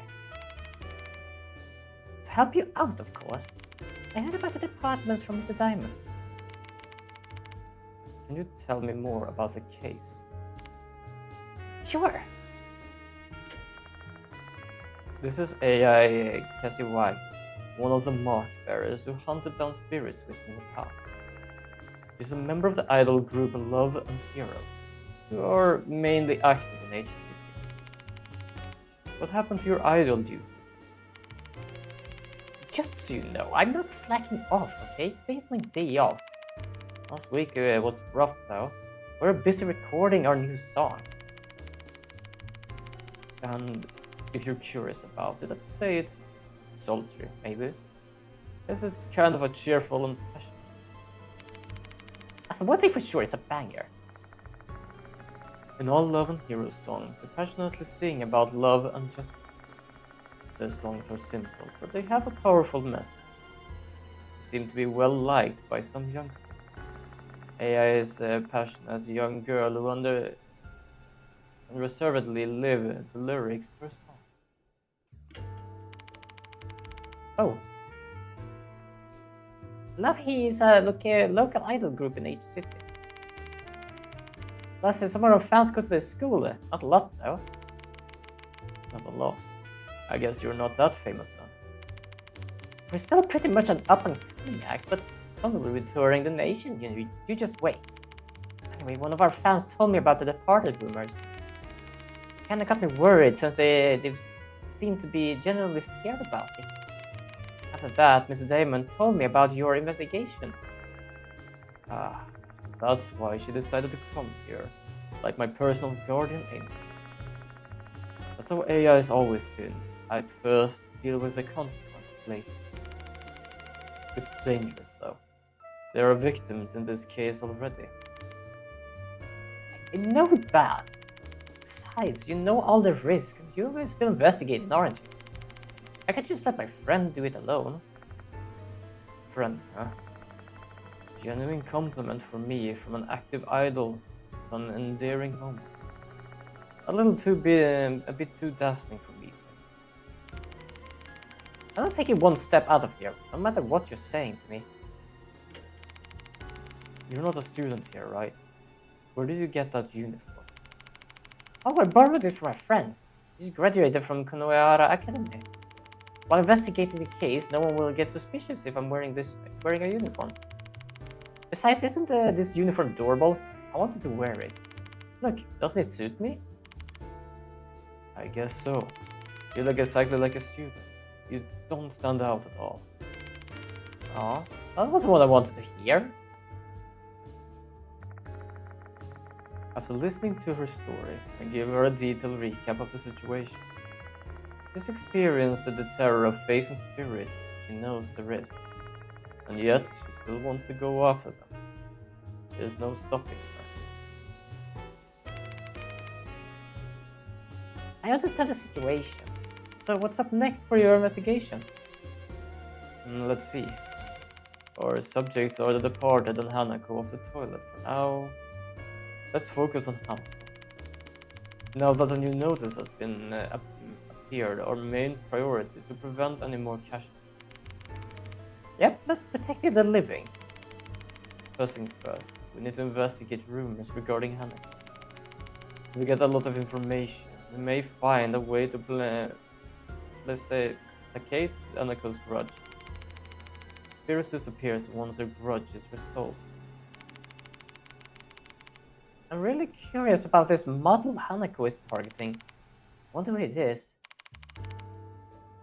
To help you out, of course. I heard about the departments from Mr. Diamond. Can you tell me more about the case? Sure. This is AI Cassie White, one of the mark bearers who hunted down spirits within the past. She's a member of the idol group Love and Hero, who are mainly active in HCT. What happened to your idol duties? Just so you know, I'm not slacking off, okay? Today's my day off. Last week was rough though. We're busy recording our new song. And if you're curious about it, I'd say it's sultry, maybe. Guess it's kind of a cheerful and passionate. One thing for sure, it's a banger. In all Love and Hero songs, they passionately sing about love and justice. Their songs are simple, but they have a powerful message. They seem to be well liked by some youngsters. AI is a passionate young girl who unreservedly live the lyrics of her songs. Oh. Love He is a local idol group in each city. Plus, some of our fans go to this school. Not a lot, though. Not a lot. I guess you're not that famous now. We're still pretty much an up-and-coming act, but probably we'll be touring the nation. You just wait. Anyway, one of our fans told me about the departed rumors. Kinda got me worried since they seem to be generally scared about it. After that, Mr. Damon told me about your investigation. Ah, so that's why she decided to come here, like my personal guardian angel. That's how AI has always been. I'd first deal with the consequences later. It's dangerous though. There are victims in this case already. I know that. Besides, you know all the risks, and you're still investigating, aren't you? I can't just let my friend do it alone. Friend, huh? Genuine compliment from me from an active idol, an endearing moment. A bit too dazzling for me. I'm not taking one step out of here, no matter what you're saying to me. You're not a student here, right? Where did you get that uniform? Oh, I borrowed it from my friend. He's graduated from Konohara Academy. While investigating the case, no one will get suspicious if I'm wearing a uniform. Besides, isn't this uniform adorable? I wanted to wear it. Look, doesn't it suit me? I guess so. You look exactly like a student. You don't stand out at all. Aw, that wasn't what I wanted to hear. After listening to her story, I gave her a detailed recap of the situation. She's experienced the terror of facing spirits, she knows the risks, and yet she still wants to go after them. There's no stopping her. I understand the situation. So what's up next for your investigation? Let's see. Our subjects are the departed and Hanako of the toilet for now. Let's focus on Hanako. Now that a new notice has been appeared, our main priority is to prevent any more casualties. Yep, let's protect the living. First things first, we need to investigate rumors regarding Hanako. If we get a lot of information, we may find a way to, let's say, placate Hanako's grudge. Spirits disappears once their grudge is resolved. I'm really curious about this model Hanako is targeting. Wonder who it is.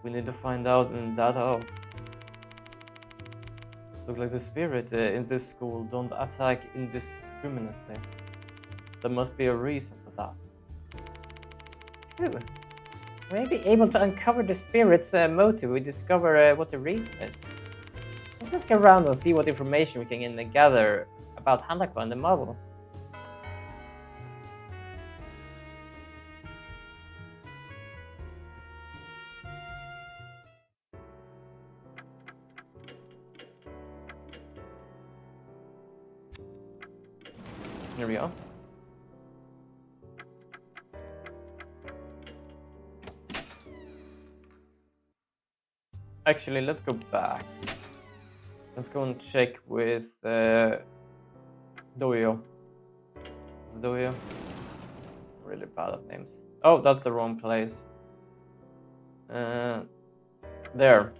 We need to find out and that out. Look like the spirit in this school don't attack indiscriminately. There must be a reason for that. True. We may be able to uncover the spirit's motive. We discover what the reason is. Let's just go around and see what information we can gather about Hanako and the model. Here we go. Actually, let's go back. Let's go and check with Doyo. Is it Doyo? Really bad at names. Oh, that's the wrong place. There.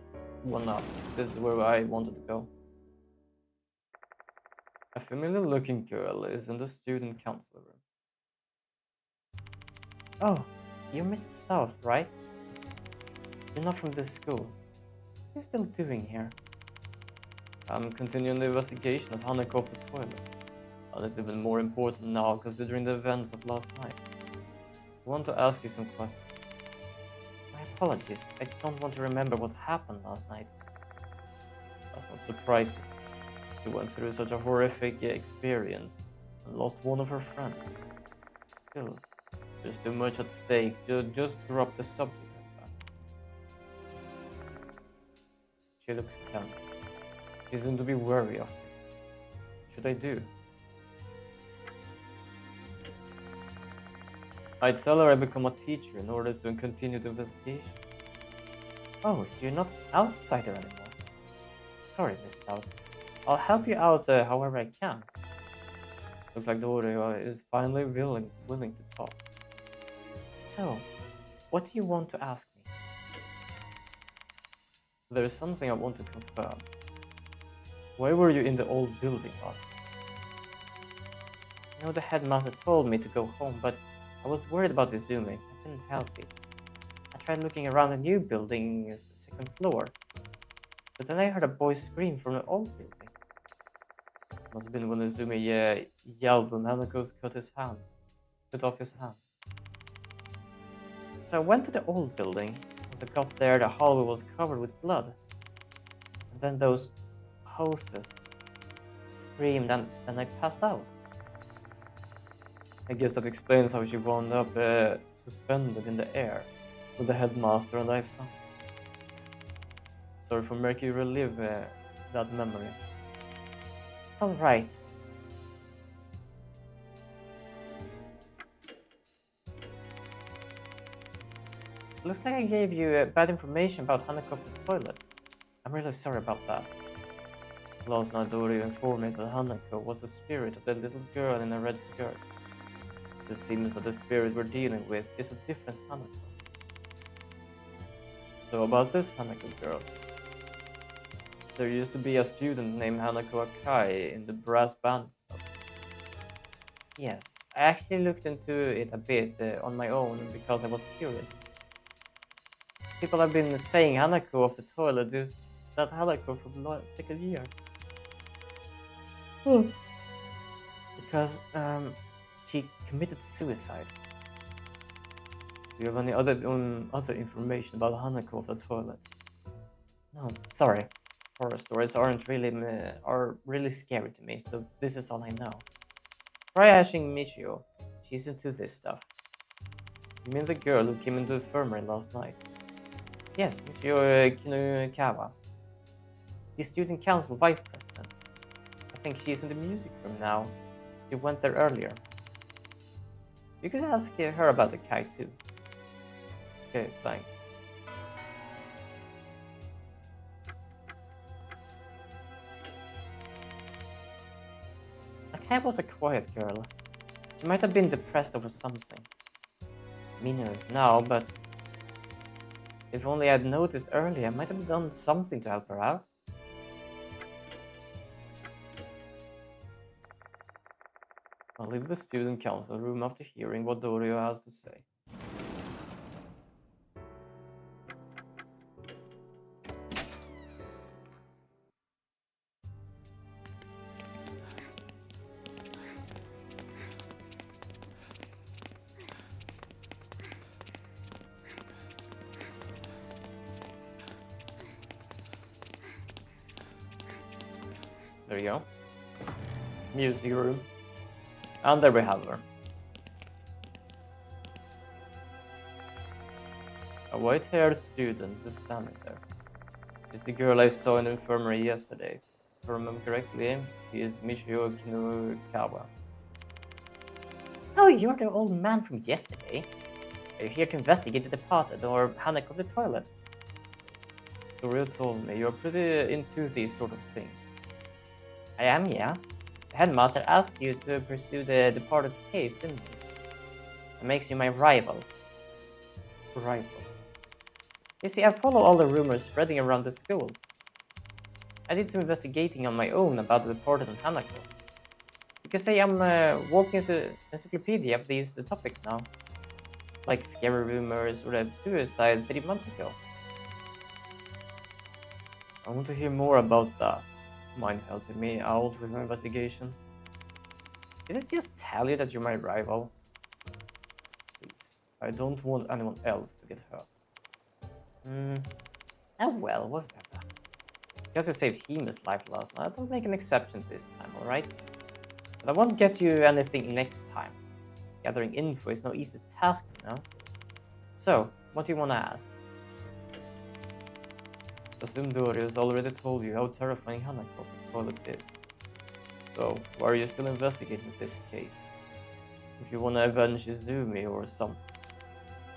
One up. This is where I wanted to go. A familiar looking girl is in the student council room. Oh, you're Mrs. South, right? You're not from this school. What are you still doing here? I'm continuing the investigation of Hanako of the toilet. And it's even more important now considering the events of last night. I want to ask you some questions. My apologies, I don't want to remember what happened last night. That's not surprising. She went through such a horrific experience and lost one of her friends. Still, there's too much at stake. Just drop the subject like that. She looks tense. She seems to be wary of me. What should I do? I tell her I become a teacher in order to continue the investigation. Oh, so you're not an outsider anymore. Sorry, Miss South. I'll help you out however I can. Looks like Dorio is finally willing to talk. So, what do you want to ask me? There is something I want to confirm. Why were you in the old building last night? I know the headmaster told me to go home, but I was worried about Izumi. I couldn't help it. I tried looking around the new building's second floor, but then I heard a boy scream from the old building. It must have been when Izumi yelled when Hanako's cut off his hand. So I went to the old building. As I got there, the hallway was covered with blood. And then those hoses screamed and I passed out. I guess that explains how she wound up suspended in the air with the headmaster and I found. Sorry for making you relive that memory. It's alright. Looks like I gave you bad information about Hanako of the toilet. I'm really sorry about that. Last night Dorio informed me that Hanako was the spirit of the little girl in a red skirt. It seems that the spirit we're dealing with is a different Hanako. So about this Hanako girl. There used to be a student named Hanako Akai in the brass band club. Yes, I actually looked into it a bit on my own because I was curious. People have been saying Hanako of the toilet is that Hanako from the second year. Because she committed suicide. Do you have any other information about Hanako of the toilet? No, sorry. Horror stories are really scary to me, so this is all I know. Try asking Michio. She's into this stuff. You mean the girl who came into the infirmary last night? Yes, Michio Kinukawa. The student council vice president. I think she's in the music room now. She went there earlier. You could ask her about the kite too. Okay, thanks. Kai was a quiet girl. She might have been depressed over something. It's meaningless now, but if only I'd noticed earlier, I might have done something to help her out. I'll leave the student council room after hearing what Dorio has to say. There you go. Music room. And there we have her. A white-haired student is standing there. She's the girl I saw in the infirmary yesterday. If I remember correctly, she is Michio Kinukawa. Oh, you're the old man from yesterday. Are you here to investigate the departed or panic of the toilet? Dorio told me you're pretty into these sort of things. I am, yeah. The headmaster asked you to pursue the departed's case, didn't he? That makes you my rival. Rival. You see, I follow all the rumors spreading around the school. I did some investigating on my own about the departed and Hanako. You can say I'm walking as an encyclopedia of these topics now. Like scary rumors or the suicide 3 months ago. I want to hear more about that. Mind helping me out with my investigation? Did I just tell you that you're my rival? Please, I don't want anyone else to get hurt. Oh well, whatever. Because you saved Hime's life last night, I'll make an exception this time, alright? But I won't get you anything next time. Gathering info is no easy task, you know? So, what do you want to ask? Assume Dorius already told you how terrifying Hanako of the toilet is. So, why are you still investigating this case? If you want to avenge Izumi or something.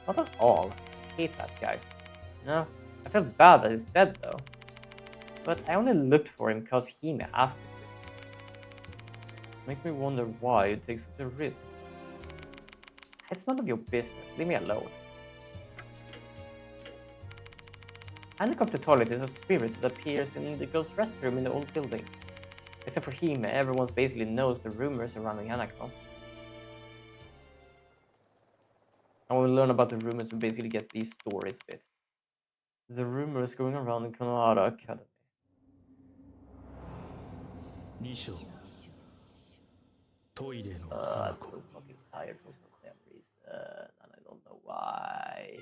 Not at all. I hate that guy. No, I feel bad that he's dead though. But I only looked for him because Hime asked me to. Make me wonder why you take such a risk. It's none of your business. Leave me alone. Hanako of the toilet is a spirit that appears in the ghost restroom in the old building. Except for Hime, everyone basically knows the rumors surrounding Hanako. And when we learn about the rumors, we basically get these stories a bit. The rumors going around in Konohara Academy. 2章トイレの I'm 花子 so fucking tired for some damn reason, and I don't know why.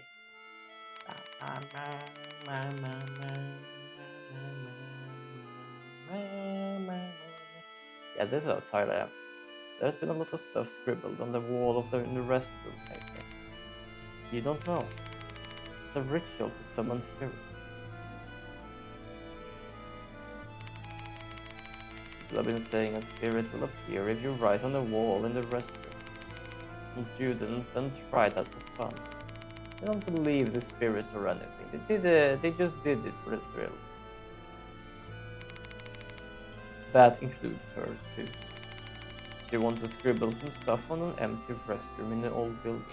Yeah, this is how tired I am. There's been a lot of stuff scribbled on the wall in the restroom lately. You don't know. It's a ritual to summon spirits. People have been saying a spirit will appear if you write on the wall in the restroom. Some students then try that for fun. They don't believe the spirits or anything. They just did it for the thrills. That includes her too. She wants to scribble some stuff on an empty restroom in the old building.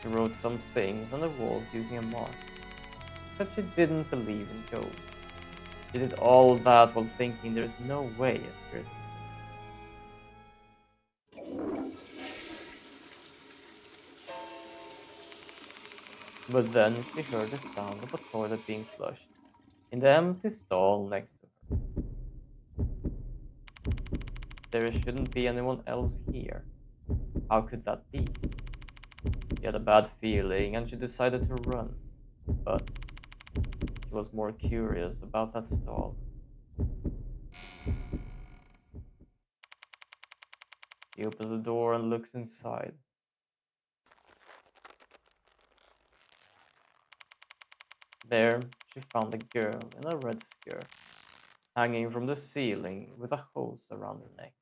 She wrote some things on the walls using a mark. Except she didn't believe in ghosts. She did all that while thinking there's no way a spirit exists. But then she heard the sound of a toilet being flushed in the empty stall next to her. There shouldn't be anyone else here. How could that be? She had a bad feeling and she decided to run, but she was more curious about that stall. She opens the door and looks inside. There, she found a girl in a red skirt, hanging from the ceiling with a hose around her neck.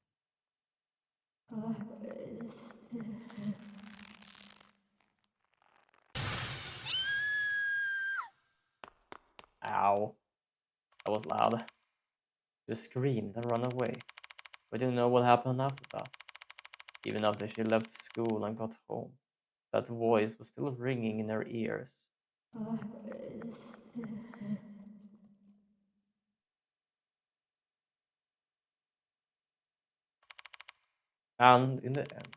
Ow. That was loud. She screamed and ran away. We didn't know what happened after that. Even after she left school and got home, that voice was still ringing in her ears. And in the end,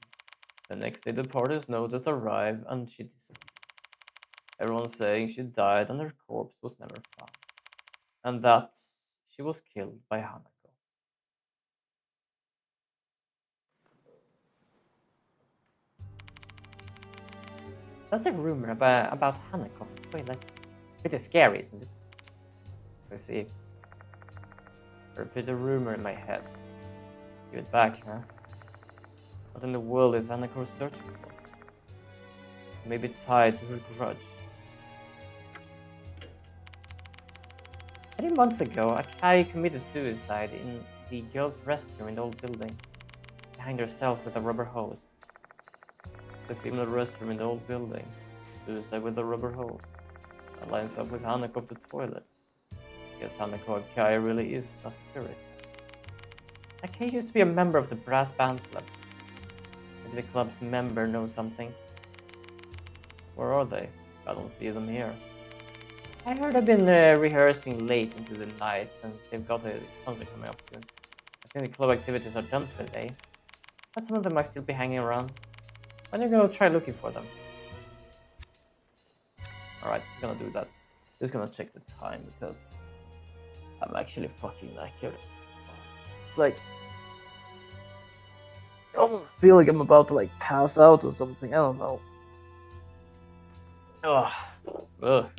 the next day the party's notice arrived and she disappeared. Everyone's saying she died and her corpse was never found. And that she was killed by Hanako. That's a rumor about Hanako's toilet. Pretty scary, isn't it? I see. I repeat a rumor in my head. Give it back, huh? What in the world is Hanako searching for? Maybe tied to her grudge. 3 months ago, Akai committed suicide in the girls' restroom in the old building. She hanged herself with a rubber hose. The female restroom in the old building. Suicide with a rubber hose. That lines up with Hanako of the toilet. Guess Hanako Akai really is that spirit. Akai used to be a member of the brass band club. Maybe the club's member knows something. Where are they? I don't see them here. I heard they've been rehearsing late into the night since they've got a concert coming up soon. I think the club activities are done for the day, but some of them might still be hanging around. Why don't you go try looking for them? Alright, I'm gonna do that. Just gonna check the time because I'm actually fucking knackered. It's like I almost feel like I'm about to like pass out or something. I don't know. Ugh.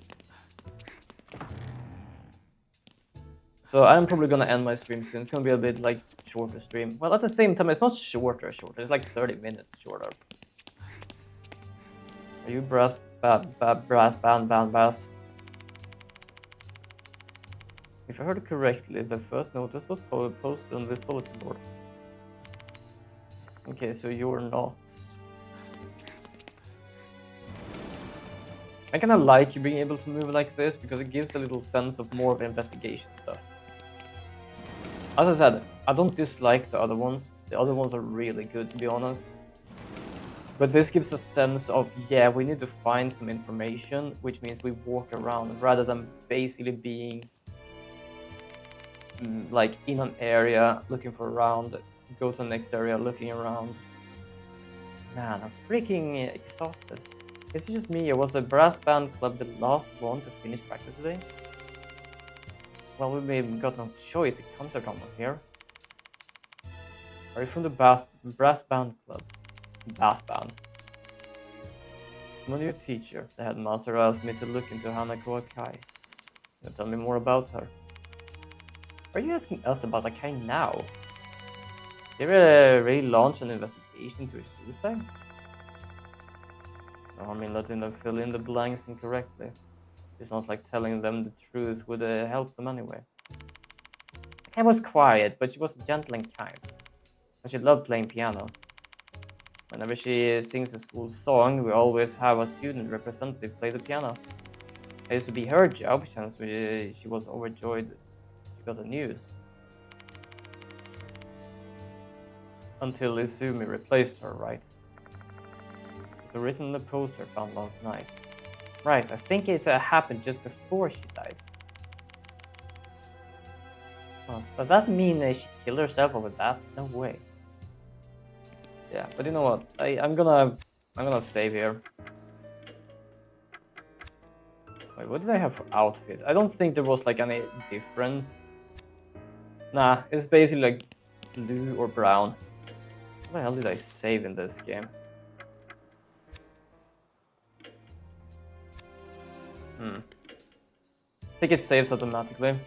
So I'm probably gonna end my stream soon. It's gonna be a bit like shorter stream. Well, at the same time, it's not shorter. It's like 30 minutes shorter. Are you brass band bass? If I heard correctly, the first notice was posted on this bulletin board. Okay, so you're not. I kind of like you being able to move like this because it gives a little sense of more of investigation stuff. As I said, I don't dislike the other ones. The other ones are really good, to be honest. But this gives a sense of, yeah, we need to find some information, which means we walk around rather than basically being like in an area looking for around, go to the next area looking around. Man, I'm freaking exhausted. Is it just me, or was the brass band club the last one to finish practice today? Well, we maybe got no choice, the concert almost here. Are you from the brass band club? Bass band. I'm a new teacher. The headmaster asked me to look into Hanako Akai. Can you tell me more about her? Are you asking us about Akai now? Did they really launch an investigation to her suicide? No, I mean letting them fill in the blanks incorrectly. It's not like telling them the truth would help them anyway. Akai was quiet, but she was gentle and kind. And she loved playing piano. Whenever she sings a school song, we always have a student representative play the piano. It used to be her job since she was overjoyed she got the news. Until Izumi replaced her, right? It's written on the poster found last night. Right, I think it happened just before she died. Oh, so does that mean she killed herself over that? No way. Yeah, but you know what? I'm gonna save here. Wait, what did I have for outfit? I don't think there was like any difference. Nah, it's basically like blue or brown. What the hell did I save in this game? I think it saves automatically.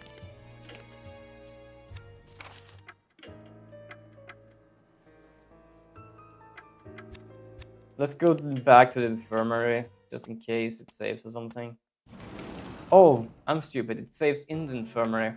Let's go back to the infirmary, just in case it saves or something. Oh, I'm stupid. It saves in the infirmary.